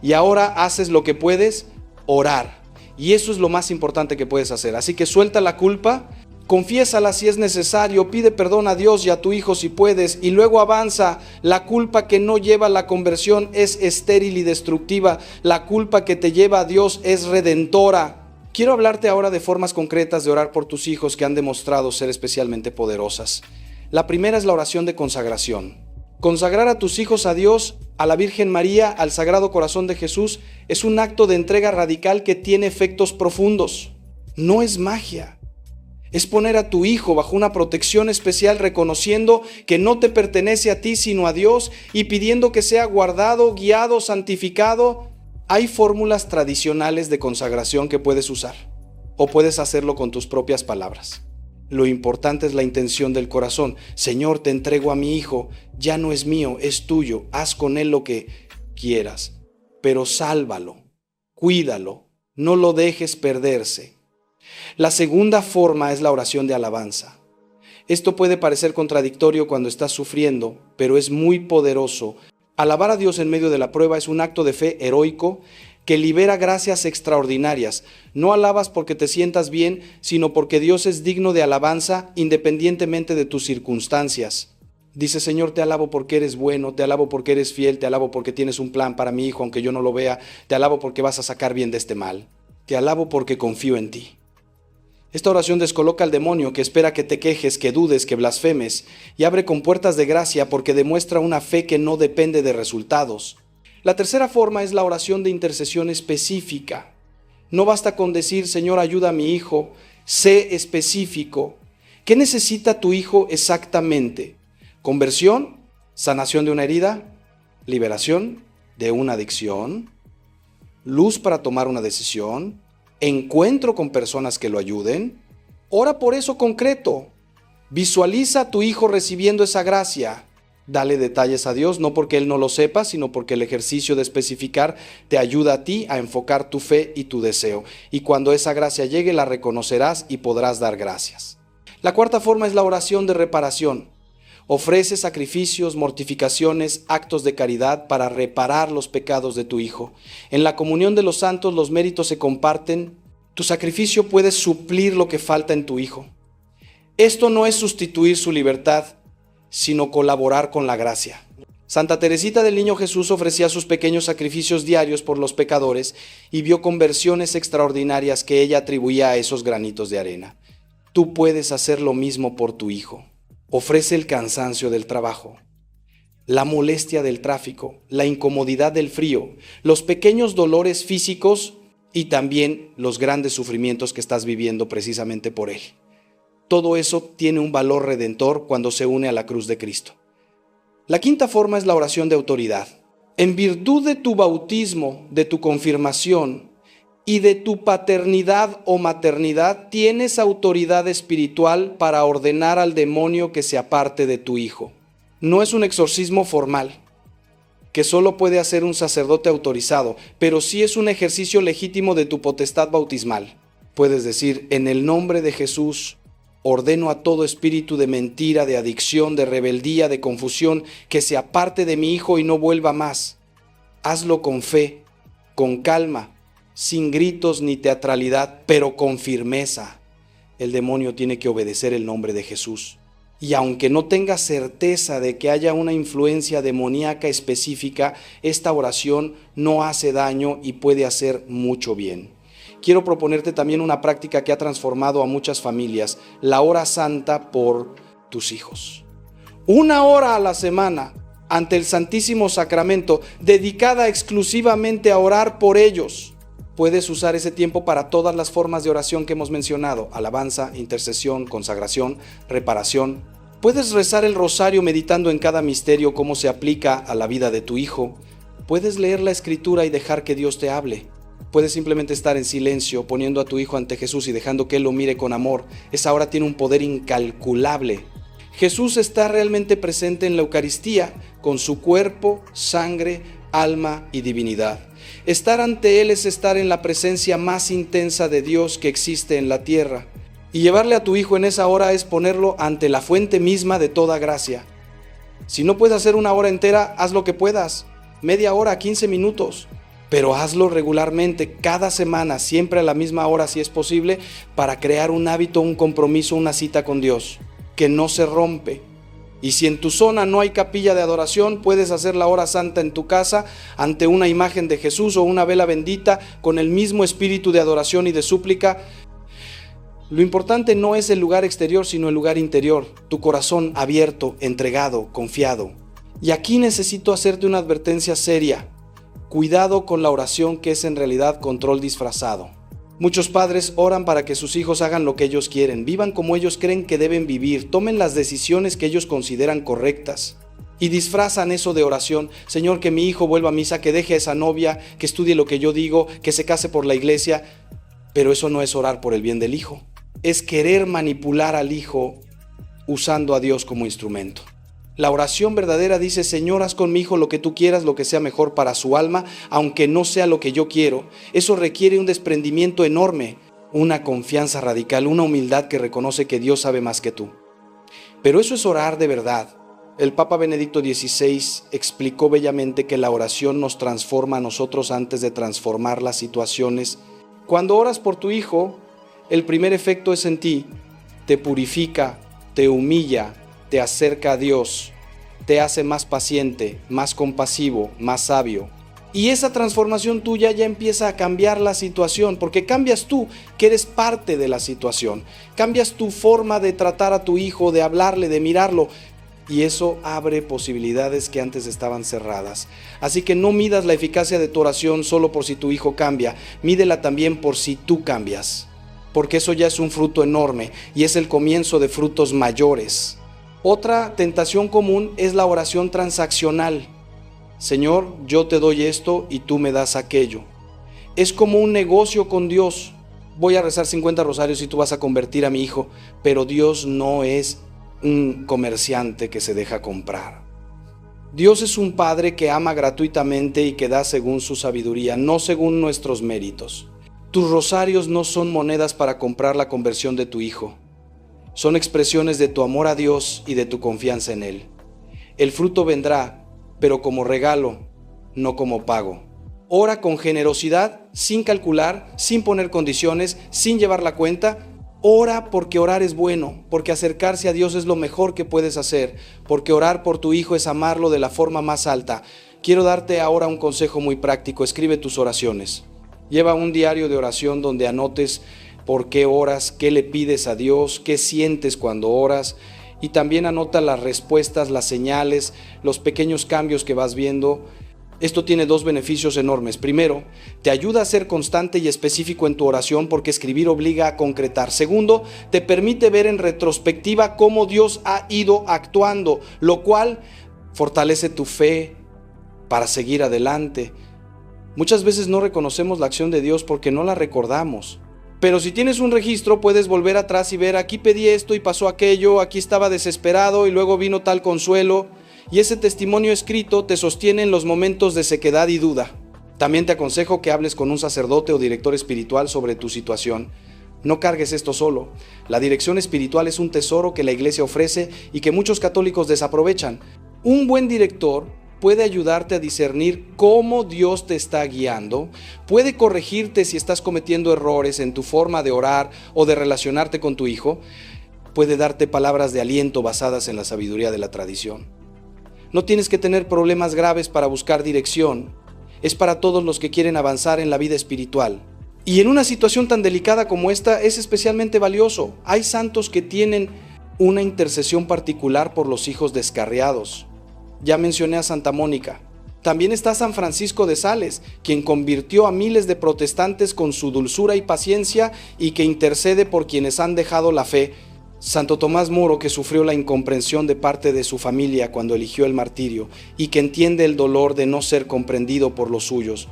Y ahora haces lo que puedes, orar. Y eso es lo más importante que puedes hacer. Así que suelta la culpa, confiésala si es necesario, pide perdón a Dios y a tu hijo si puedes, y luego avanza. La culpa que no lleva a la conversión es estéril y destructiva. La culpa que te lleva a Dios es redentora. Quiero hablarte ahora de formas concretas de orar por tus hijos que han demostrado ser especialmente poderosas. La primera es la oración de consagración. Consagrar a tus hijos a Dios, a la Virgen María, al Sagrado Corazón de Jesús, es un acto de entrega radical que tiene efectos profundos. No es magia. Es poner a tu hijo bajo una protección especial, reconociendo que no te pertenece a ti sino a Dios y pidiendo que sea guardado, guiado, santificado. Hay fórmulas tradicionales de consagración que puedes usar, o puedes hacerlo con tus propias palabras. Lo importante es la intención del corazón. Señor, te entrego a mi hijo, ya no es mío, es tuyo, haz con él lo que quieras, pero sálvalo, cuídalo, no lo dejes perderse. La segunda forma es la oración de alabanza. Esto puede parecer contradictorio cuando estás sufriendo, pero es muy poderoso. Alabar a Dios en medio de la prueba es un acto de fe heroico que libera gracias extraordinarias. No alabas porque te sientas bien, sino porque Dios es digno de alabanza independientemente de tus circunstancias. Dice: Señor, te alabo porque eres bueno, te alabo porque eres fiel, te alabo porque tienes un plan para mi hijo aunque yo no lo vea, te alabo porque vas a sacar bien de este mal, te alabo porque confío en ti. Esta oración descoloca al demonio que espera que te quejes, que dudes, que blasfemes, y abre compuertas de gracia porque demuestra una fe que no depende de resultados. La tercera forma es la oración de intercesión específica. No basta con decir: Señor, ayuda a mi hijo. Sé específico. ¿Qué necesita tu hijo exactamente? ¿Conversión? ¿Sanación de una herida? ¿Liberación de una adicción? ¿Luz para tomar una decisión? ¿Encuentro con personas que lo ayuden? Ora por eso concreto. Visualiza a tu hijo recibiendo esa gracia. Dale detalles a Dios, no porque Él no lo sepa, sino porque el ejercicio de especificar te ayuda a ti a enfocar tu fe y tu deseo. Y cuando esa gracia llegue, la reconocerás y podrás dar gracias. La cuarta forma es la oración de reparación. Ofrece sacrificios, mortificaciones, actos de caridad para reparar los pecados de tu hijo. En la comunión de los santos los méritos se comparten. Tu sacrificio puede suplir lo que falta en tu hijo. Esto no es sustituir su libertad, sino colaborar con la gracia. Santa Teresita del Niño Jesús ofrecía sus pequeños sacrificios diarios por los pecadores y vio conversiones extraordinarias que ella atribuía a esos granitos de arena. Tú puedes hacer lo mismo por tu hijo. Ofrece el cansancio del trabajo, la molestia del tráfico, la incomodidad del frío, los pequeños dolores físicos y también los grandes sufrimientos que estás viviendo precisamente por él. Todo eso tiene un valor redentor cuando se une a la cruz de Cristo. La quinta forma es la oración de autoridad. En virtud de tu bautismo, de tu confirmación y de tu paternidad o maternidad, tienes autoridad espiritual para ordenar al demonio que se aparte de tu hijo. No es un exorcismo formal, que solo puede hacer un sacerdote autorizado, pero sí es un ejercicio legítimo de tu potestad bautismal. Puedes decir: en el nombre de Jesús, ordeno a todo espíritu de mentira, de adicción, de rebeldía, de confusión, que se aparte de mi hijo y no vuelva más. Hazlo con fe, con calma, sin gritos ni teatralidad, pero con firmeza. El demonio tiene que obedecer el nombre de Jesús. Y aunque no tengas certeza de que haya una influencia demoníaca específica, esta oración no hace daño y puede hacer mucho bien. Quiero proponerte también una práctica que ha transformado a muchas familias, la hora santa por tus hijos. 1 hora a la semana ante el Santísimo Sacramento, dedicada exclusivamente a orar por ellos. Puedes usar ese tiempo para todas las formas de oración que hemos mencionado: alabanza, intercesión, consagración, reparación. Puedes rezar el rosario meditando en cada misterio cómo se aplica a la vida de tu hijo. Puedes leer la Escritura y dejar que Dios te hable. Puedes simplemente estar en silencio, poniendo a tu hijo ante Jesús y dejando que Él lo mire con amor. Esa hora tiene un poder incalculable. Jesús está realmente presente en la Eucaristía, con su cuerpo, sangre, alma y divinidad. Estar ante Él es estar en la presencia más intensa de Dios que existe en la tierra. Y llevarle a tu hijo en esa hora es ponerlo ante la fuente misma de toda gracia. Si no puedes hacer 1 hora entera, haz lo que puedas. Media hora, 15 minutos. Pero hazlo regularmente, cada semana, siempre a la misma hora si es posible, para crear un hábito, un compromiso, una cita con Dios, que no se rompe. Y si en tu zona no hay capilla de adoración, puedes hacer la hora santa en tu casa, ante una imagen de Jesús o una vela bendita, con el mismo espíritu de adoración y de súplica. Lo importante no es el lugar exterior, sino el lugar interior, tu corazón abierto, entregado, confiado. Y aquí necesito hacerte una advertencia seria. Cuidado con la oración, que es en realidad control disfrazado. Muchos padres oran para que sus hijos hagan lo que ellos quieren, vivan como ellos creen que deben vivir, tomen las decisiones que ellos consideran correctas. Y disfrazan eso de oración. Señor, que mi hijo vuelva a misa, que deje a esa novia, que estudie lo que yo digo, que se case por la iglesia. Pero eso no es orar por el bien del hijo. Es querer manipular al hijo usando a Dios como instrumento. La oración verdadera dice: Señor, haz con mi hijo lo que tú quieras, lo que sea mejor para su alma, aunque no sea lo que yo quiero. Eso requiere un desprendimiento enorme, una confianza radical, una humildad que reconoce que Dios sabe más que tú. Pero eso es orar de verdad. El Papa Benedicto XVI explicó bellamente que la oración nos transforma a nosotros antes de transformar las situaciones. Cuando oras por tu hijo, el primer efecto es en ti, te purifica, te humilla, te acerca a Dios, te hace más paciente, más compasivo, más sabio. Y esa transformación tuya ya empieza a cambiar la situación, porque cambias tú, que eres parte de la situación. Cambias tu forma de tratar a tu hijo, de hablarle, de mirarlo. Y eso abre posibilidades que antes estaban cerradas. Así que no midas la eficacia de tu oración solo por si tu hijo cambia, mídela también por si tú cambias. Porque eso ya es un fruto enorme y es el comienzo de frutos mayores. Otra tentación común es la oración transaccional. Señor, yo te doy esto y tú me das aquello. Es como un negocio con Dios. Voy a rezar 50 rosarios y tú vas a convertir a mi hijo, pero Dios no es un comerciante que se deja comprar. Dios es un Padre que ama gratuitamente y que da según su sabiduría, no según nuestros méritos. Tus rosarios no son monedas para comprar la conversión de tu hijo. Son expresiones de tu amor a Dios y de tu confianza en Él. El fruto vendrá, pero como regalo, no como pago. Ora con generosidad, sin calcular, sin poner condiciones, sin llevar la cuenta. Ora porque orar es bueno, porque acercarse a Dios es lo mejor que puedes hacer, porque orar por tu hijo es amarlo de la forma más alta. Quiero darte ahora un consejo muy práctico. Escribe tus oraciones. Lleva un diario de oración donde anotes por qué oras, qué le pides a Dios, qué sientes cuando oras, y también anota las respuestas, las señales, los pequeños cambios que vas viendo. Esto tiene 2 beneficios enormes. Primero, te ayuda a ser constante y específico en tu oración porque escribir obliga a concretar. Segundo, te permite ver en retrospectiva cómo Dios ha ido actuando, lo cual fortalece tu fe para seguir adelante. Muchas veces no reconocemos la acción de Dios porque no la recordamos. Pero si tienes un registro, puedes volver atrás y ver: aquí pedí esto y pasó aquello, aquí estaba desesperado y luego vino tal consuelo. Y ese testimonio escrito te sostiene en los momentos de sequedad y duda. También te aconsejo que hables con un sacerdote o director espiritual sobre tu situación. No cargues esto solo. La dirección espiritual es un tesoro que la Iglesia ofrece y que muchos católicos desaprovechan. Un buen director puede ayudarte a discernir cómo Dios te está guiando, puede corregirte si estás cometiendo errores en tu forma de orar o de relacionarte con tu hijo, puede darte palabras de aliento basadas en la sabiduría de la tradición. No tienes que tener problemas graves para buscar dirección. Es para todos los que quieren avanzar en la vida espiritual. Y en una situación tan delicada como esta es especialmente valioso. Hay santos que tienen una intercesión particular por los hijos descarriados. Ya mencioné a Santa Mónica. También está San Francisco de Sales, quien convirtió a miles de protestantes con su dulzura y paciencia y que intercede por quienes han dejado la fe. Santo Tomás Moro, que sufrió la incomprensión de parte de su familia cuando eligió el martirio y que entiende el dolor de no ser comprendido por los suyos.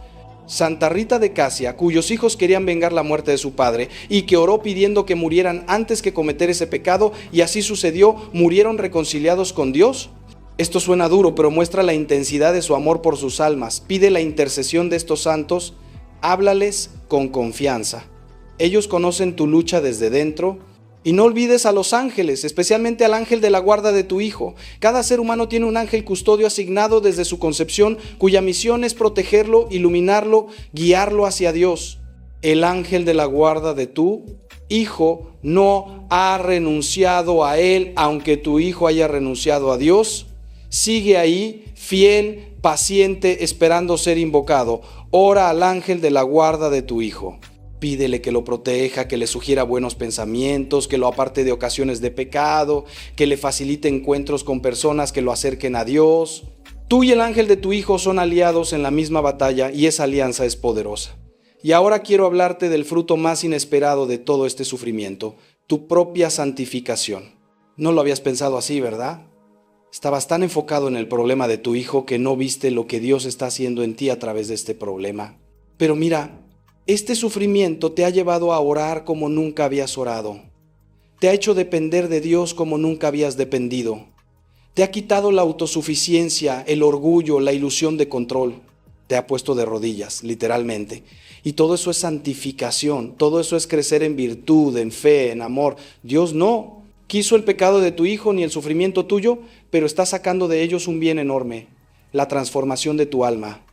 Santa Rita de Casia, cuyos hijos querían vengar la muerte de su padre y que oró pidiendo que murieran antes que cometer ese pecado, y así sucedió, murieron reconciliados con Dios. Esto suena duro, pero muestra la intensidad de su amor por sus almas. Pide la intercesión de estos santos, háblales con confianza. Ellos conocen tu lucha desde dentro. Y no olvides a los ángeles, especialmente al ángel de la guarda de tu hijo. Cada ser humano tiene un ángel custodio asignado desde su concepción, cuya misión es protegerlo, iluminarlo, guiarlo hacia Dios. El ángel de la guarda de tu hijo no ha renunciado a él, aunque tu hijo haya renunciado a Dios. Sigue ahí, fiel, paciente, esperando ser invocado. Ora al ángel de la guarda de tu hijo. Pídele que lo proteja, que le sugiera buenos pensamientos, que lo aparte de ocasiones de pecado, que le facilite encuentros con personas que lo acerquen a Dios. Tú y el ángel de tu hijo son aliados en la misma batalla y esa alianza es poderosa. Y ahora quiero hablarte del fruto más inesperado de todo este sufrimiento, tu propia santificación. No lo habías pensado así, ¿verdad? Estabas tan enfocado en el problema de tu hijo que no viste lo que Dios está haciendo en ti a través de este problema. Pero mira, este sufrimiento te ha llevado a orar como nunca habías orado. Te ha hecho depender de Dios como nunca habías dependido. Te ha quitado la autosuficiencia, el orgullo, la ilusión de control. Te ha puesto de rodillas, literalmente. Y todo eso es santificación, todo eso es crecer en virtud, en fe, en amor. Dios no quiso el pecado de tu hijo ni el sufrimiento tuyo, pero está sacando de ellos un bien enorme, la transformación de tu alma.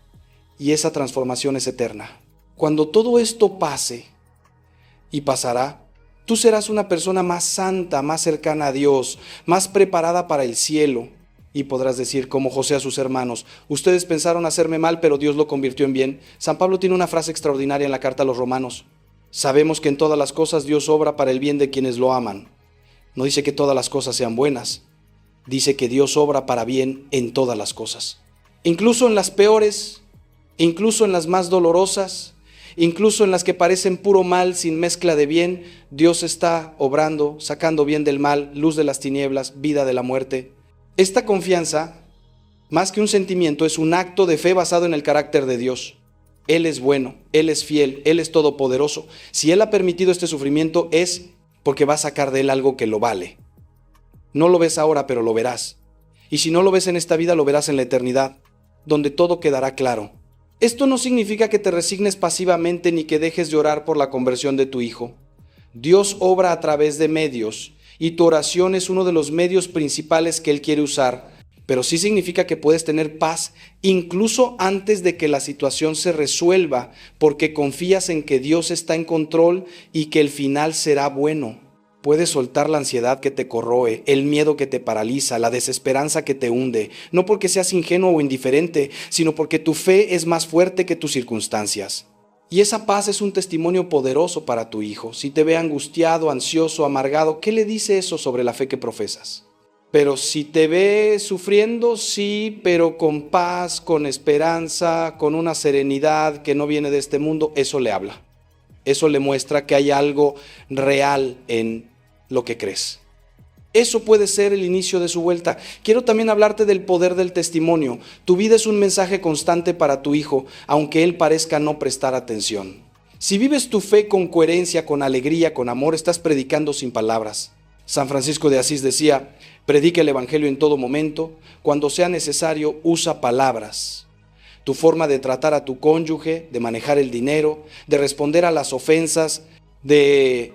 Y esa transformación es eterna. Cuando todo esto pase, y pasará, tú serás una persona más santa, más cercana a Dios, más preparada para el cielo. Y podrás decir, como José a sus hermanos, ustedes pensaron hacerme mal, pero Dios lo convirtió en bien. San Pablo tiene una frase extraordinaria en la carta a los Romanos. Sabemos que en todas las cosas Dios obra para el bien de quienes lo aman. No dice que todas las cosas sean buenas. Dice que Dios obra para bien en todas las cosas. Incluso en las peores, incluso en las más dolorosas, incluso en las que parecen puro mal sin mezcla de bien, Dios está obrando, sacando bien del mal, luz de las tinieblas, vida de la muerte. Esta confianza, más que un sentimiento, es un acto de fe basado en el carácter de Dios. Él es bueno, Él es fiel, Él es todopoderoso. Si Él ha permitido este sufrimiento es porque va a sacar de Él algo que lo vale. No lo ves ahora, pero lo verás. Y si no lo ves en esta vida, lo verás en la eternidad, donde todo quedará claro. Esto no significa que te resignes pasivamente ni que dejes de orar por la conversión de tu hijo. Dios obra a través de medios y tu oración es uno de los medios principales que Él quiere usar, pero sí significa que puedes tener paz incluso antes de que la situación se resuelva, porque confías en que Dios está en control y que el final será bueno. Puedes soltar la ansiedad que te corroe, el miedo que te paraliza, la desesperanza que te hunde, no porque seas ingenuo o indiferente, sino porque tu fe es más fuerte que tus circunstancias. Y esa paz es un testimonio poderoso para tu hijo. Si te ve angustiado, ansioso, amargado, ¿qué le dice eso sobre la fe que profesas? Pero si te ve sufriendo, sí, pero con paz, con esperanza, con una serenidad que no viene de este mundo, eso le habla. Eso le muestra que hay algo real en lo que crees. Eso puede ser el inicio de su vuelta. Quiero también hablarte del poder del testimonio. Tu vida es un mensaje constante para tu hijo, aunque él parezca no prestar atención. Si vives tu fe con coherencia, con alegría, con amor, estás predicando sin palabras. San Francisco de Asís decía, predica el evangelio en todo momento, cuando sea necesario, usa palabras. Tu forma de tratar a tu cónyuge, de manejar el dinero, de responder a las ofensas, de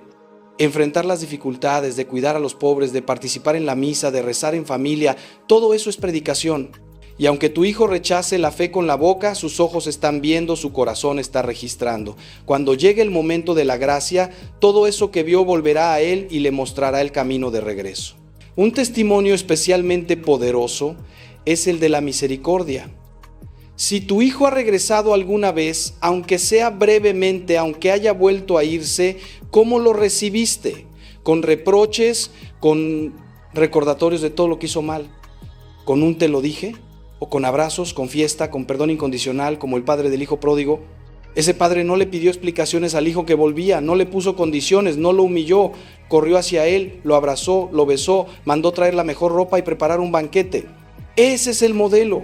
enfrentar las dificultades, de cuidar a los pobres, de participar en la misa, de rezar en familia, todo eso es predicación. Y aunque tu hijo rechace la fe con la boca, sus ojos están viendo, su corazón está registrando. Cuando llegue el momento de la gracia, todo eso que vio volverá a él y le mostrará el camino de regreso. Un testimonio especialmente poderoso es el de la misericordia. Si tu hijo ha regresado alguna vez, aunque sea brevemente, aunque haya vuelto a irse, ¿cómo lo recibiste? ¿Con reproches, con recordatorios de todo lo que hizo mal? ¿Con un te lo dije? ¿O con abrazos, con fiesta, con perdón incondicional, como el padre del hijo pródigo? Ese padre no le pidió explicaciones al hijo que volvía, no le puso condiciones, no lo humilló, corrió hacia él, lo abrazó, lo besó, mandó traer la mejor ropa y preparar un banquete. Ese es el modelo.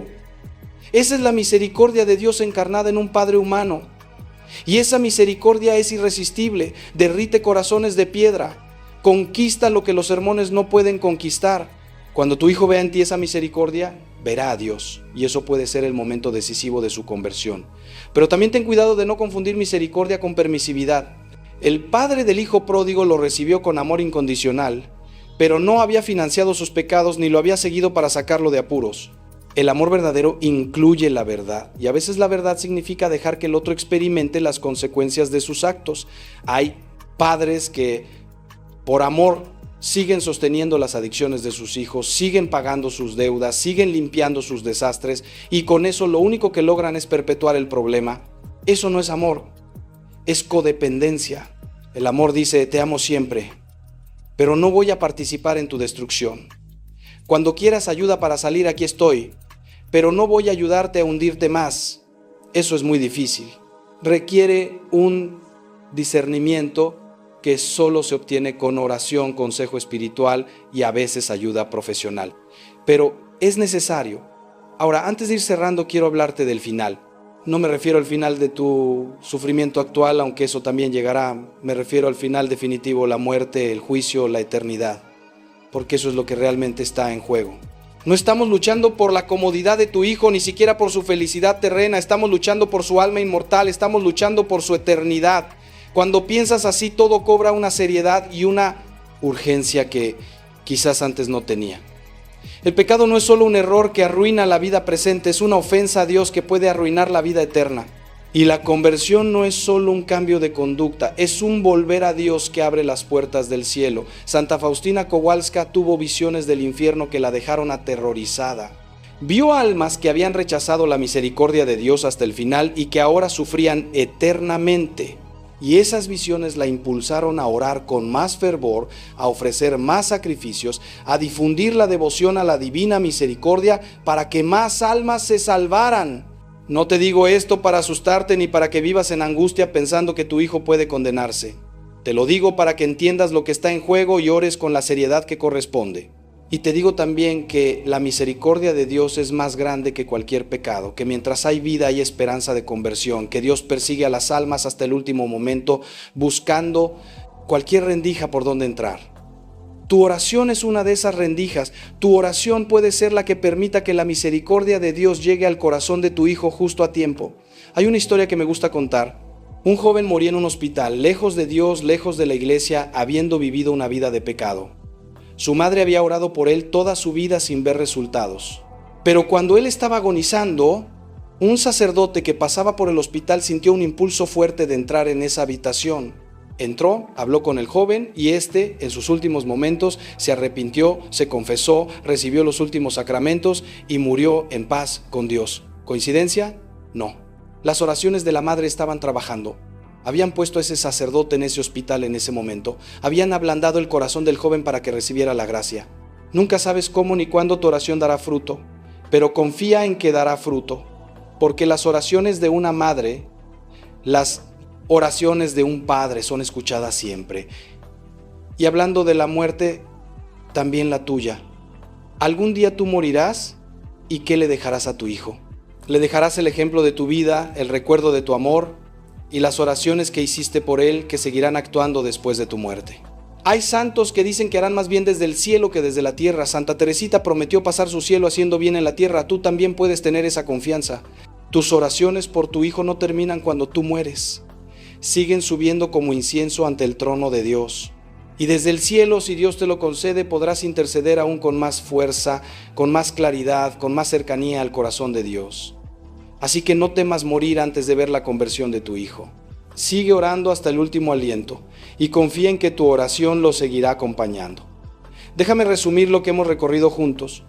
Esa es la misericordia de Dios encarnada en un padre humano. Y esa misericordia es irresistible, derrite corazones de piedra, conquista lo que los sermones no pueden conquistar. Cuando tu hijo vea en ti esa misericordia, verá a Dios, y eso puede ser el momento decisivo de su conversión. Pero también ten cuidado de no confundir misericordia con permisividad. El padre del hijo pródigo lo recibió con amor incondicional, pero no había financiado sus pecados ni lo había seguido para sacarlo de apuros. El amor verdadero incluye la verdad, y a veces la verdad significa dejar que el otro experimente las consecuencias de sus actos. Hay padres que, por amor, siguen sosteniendo las adicciones de sus hijos, siguen pagando sus deudas, siguen limpiando sus desastres, y con eso lo único que logran es perpetuar el problema. Eso no es amor, es codependencia. El amor dice: te amo siempre, pero no voy a participar en tu destrucción. Cuando quieras ayuda para salir, aquí estoy, pero no voy a ayudarte a hundirte más. Eso es muy difícil. Requiere un discernimiento que solo se obtiene con oración, consejo espiritual y a veces ayuda profesional. Pero es necesario. Ahora, antes de ir cerrando, quiero hablarte del final. No me refiero al final de tu sufrimiento actual, aunque eso también llegará. Me refiero al final definitivo, la muerte, el juicio, la eternidad. Porque eso es lo que realmente está en juego. No estamos luchando por la comodidad de tu hijo, ni siquiera por su felicidad terrena. Estamos luchando por su alma inmortal, estamos luchando por su eternidad. Cuando piensas así, todo cobra una seriedad y una urgencia que quizás antes no tenía. El pecado no es solo un error que arruina la vida presente, es una ofensa a Dios que puede arruinar la vida eterna. Y la conversión no es solo un cambio de conducta, es un volver a Dios que abre las puertas del cielo. Santa Faustina Kowalska tuvo visiones del infierno que la dejaron aterrorizada. Vio almas que habían rechazado la misericordia de Dios hasta el final y que ahora sufrían eternamente. Y esas visiones la impulsaron a orar con más fervor, a ofrecer más sacrificios, a difundir la devoción a la divina misericordia para que más almas se salvaran. No te digo esto para asustarte ni para que vivas en angustia pensando que tu hijo puede condenarse. Te lo digo para que entiendas lo que está en juego y ores con la seriedad que corresponde. Y te digo también que la misericordia de Dios es más grande que cualquier pecado, que mientras hay vida hay esperanza de conversión, que Dios persigue a las almas hasta el último momento, buscando cualquier rendija por donde entrar. Tu oración es una de esas rendijas. Tu oración puede ser la que permita que la misericordia de Dios llegue al corazón de tu hijo justo a tiempo. Hay una historia que me gusta contar. Un joven moría en un hospital, lejos de Dios, lejos de la iglesia, habiendo vivido una vida de pecado. Su madre había orado por él toda su vida sin ver resultados. Pero cuando él estaba agonizando, un sacerdote que pasaba por el hospital sintió un impulso fuerte de entrar en esa habitación. Entró, habló con el joven y éste, en sus últimos momentos, se arrepintió, se confesó, recibió los últimos sacramentos y murió en paz con Dios. ¿Coincidencia? No. Las oraciones de la madre estaban trabajando. Habían puesto a ese sacerdote en ese hospital en ese momento. Habían ablandado el corazón del joven para que recibiera la gracia. Nunca sabes cómo ni cuándo tu oración dará fruto, pero confía en que dará fruto, porque las oraciones de una madre, las oraciones de un padre son escuchadas siempre. Y hablando de la muerte, también la tuya. Algún día tú morirás, ¿y qué le dejarás a tu hijo? Le dejarás el ejemplo de tu vida, el recuerdo de tu amor y las oraciones que hiciste por él que seguirán actuando después de tu muerte. Hay santos que dicen que harán más bien desde el cielo que desde la tierra. Santa Teresita prometió pasar su cielo haciendo bien en la tierra. Tú también puedes tener esa confianza. Tus oraciones por tu hijo no terminan cuando tú mueres. Siguen subiendo como incienso ante el trono de Dios. Y desde el cielo, si Dios te lo concede, podrás interceder aún con más fuerza, con más claridad, con más cercanía al corazón de Dios. Así que no temas morir antes de ver la conversión de tu hijo. Sigue orando hasta el último aliento y confía en que tu oración lo seguirá acompañando. Déjame resumir lo que hemos recorrido juntos.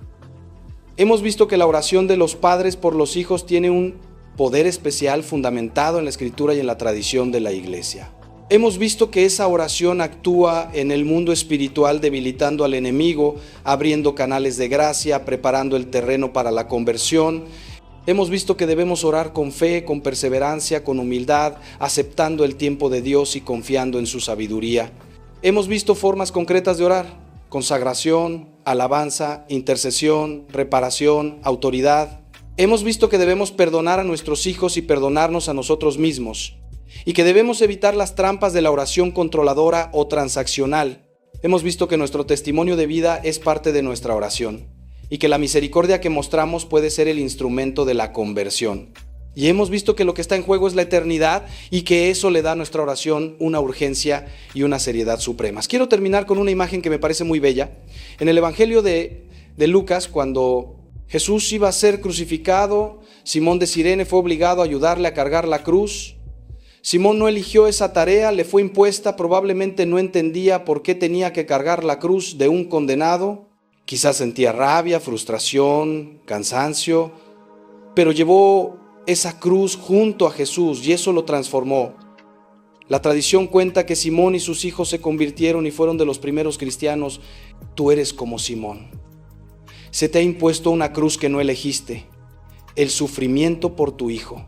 Hemos visto que la oración de los padres por los hijos tiene un poder especial fundamentado en la Escritura y en la tradición de la Iglesia. Hemos visto que esa oración actúa en el mundo espiritual debilitando al enemigo, abriendo canales de gracia, preparando el terreno para la conversión. Hemos visto que debemos orar con fe, con perseverancia, con humildad, aceptando el tiempo de Dios y confiando en su sabiduría. Hemos visto formas concretas de orar: consagración, alabanza, intercesión, reparación, autoridad. Hemos visto que debemos perdonar a nuestros hijos y perdonarnos a nosotros mismos, y que debemos evitar las trampas de la oración controladora o transaccional. Hemos visto que nuestro testimonio de vida es parte de nuestra oración, y que la misericordia que mostramos puede ser el instrumento de la conversión. Y hemos visto que lo que está en juego es la eternidad, y que eso le da a nuestra oración una urgencia y una seriedad supremas. Quiero terminar con una imagen que me parece muy bella. En el Evangelio de Lucas, cuando Jesús iba a ser crucificado, Simón de Cirene fue obligado a ayudarle a cargar la cruz. Simón no eligió esa tarea, le fue impuesta, probablemente no entendía por qué tenía que cargar la cruz de un condenado. Quizás sentía rabia, frustración, cansancio, pero llevó esa cruz junto a Jesús y eso lo transformó. La tradición cuenta que Simón y sus hijos se convirtieron y fueron de los primeros cristianos. Tú eres como Simón. Se te ha impuesto una cruz que no elegiste, el sufrimiento por tu hijo.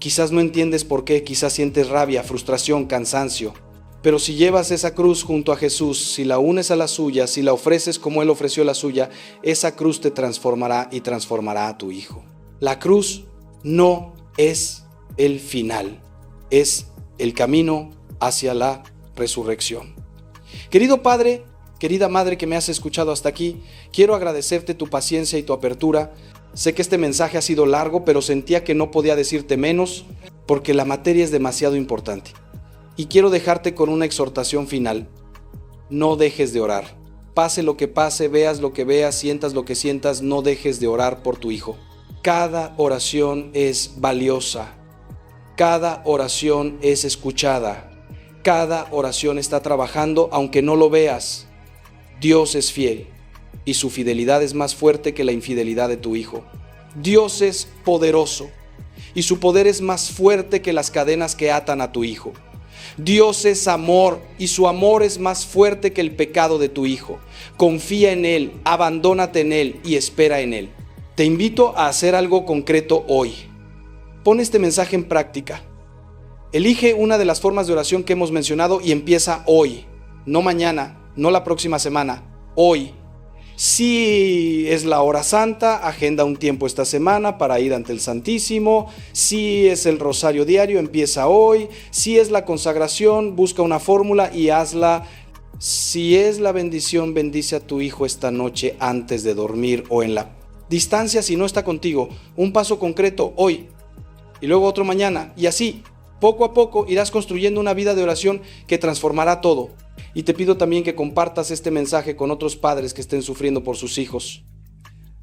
Quizás no entiendes por qué, quizás sientes rabia, frustración, cansancio. Pero si llevas esa cruz junto a Jesús, si la unes a la suya, si la ofreces como Él ofreció la suya, esa cruz te transformará y transformará a tu hijo. La cruz no es el final, es el camino hacia la resurrección. Querido Padre, querida Madre que me has escuchado hasta aquí, quiero agradecerte tu paciencia y tu apertura. Sé que este mensaje ha sido largo, pero sentía que no podía decirte menos porque la materia es demasiado importante. Y quiero dejarte con una exhortación final. No dejes de orar. Pase lo que pase, veas lo que veas, sientas lo que sientas, no dejes de orar por tu hijo. Cada oración es valiosa. Cada oración es escuchada. Cada oración está trabajando aunque no lo veas. Dios es fiel. Y su fidelidad es más fuerte que la infidelidad de tu hijo. Dios es poderoso y su poder es más fuerte que las cadenas que atan a tu hijo. Dios es amor y su amor es más fuerte que el pecado de tu hijo. Confía en Él, abandónate en Él y espera en Él. Te invito a hacer algo concreto hoy. Pon este mensaje en práctica. Elige una de las formas de oración que hemos mencionado y empieza hoy, no mañana, no la próxima semana, hoy. Si es la hora santa, agenda un tiempo esta semana para ir ante el Santísimo. Si es el rosario diario, empieza hoy. Si es la consagración, busca una fórmula y hazla. Si es la bendición, bendice a tu hijo esta noche antes de dormir o en la distancia si no está contigo. Un paso concreto hoy y luego otro mañana. Y así, poco a poco, irás construyendo una vida de oración que transformará todo. Y te pido también que compartas este mensaje con otros padres que estén sufriendo por sus hijos.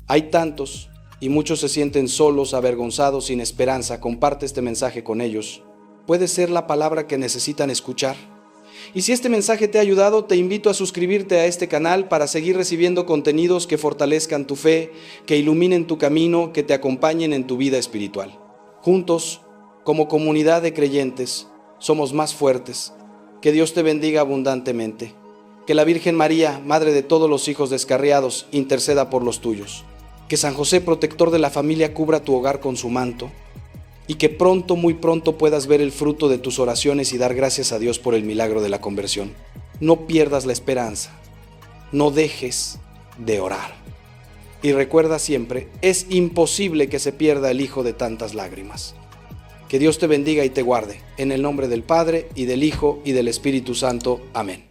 Hay tantos y muchos se sienten solos, avergonzados, sin esperanza. Comparte este mensaje con ellos. Puede ser la palabra que necesitan escuchar. Y si este mensaje te ha ayudado, te invito a suscribirte a este canal para seguir recibiendo contenidos que fortalezcan tu fe, que iluminen tu camino, que te acompañen en tu vida espiritual. Juntos, como comunidad de creyentes, somos más fuertes. Que Dios te bendiga abundantemente. Que la Virgen María, Madre de todos los hijos descarriados, interceda por los tuyos. Que San José, protector de la familia, cubra tu hogar con su manto. Y que pronto, muy pronto, puedas ver el fruto de tus oraciones y dar gracias a Dios por el milagro de la conversión. No pierdas la esperanza. No dejes de orar. Y recuerda siempre, es imposible que se pierda el hijo de tantas lágrimas. Que Dios te bendiga y te guarde. En el nombre del Padre, y del Hijo, y del Espíritu Santo. Amén.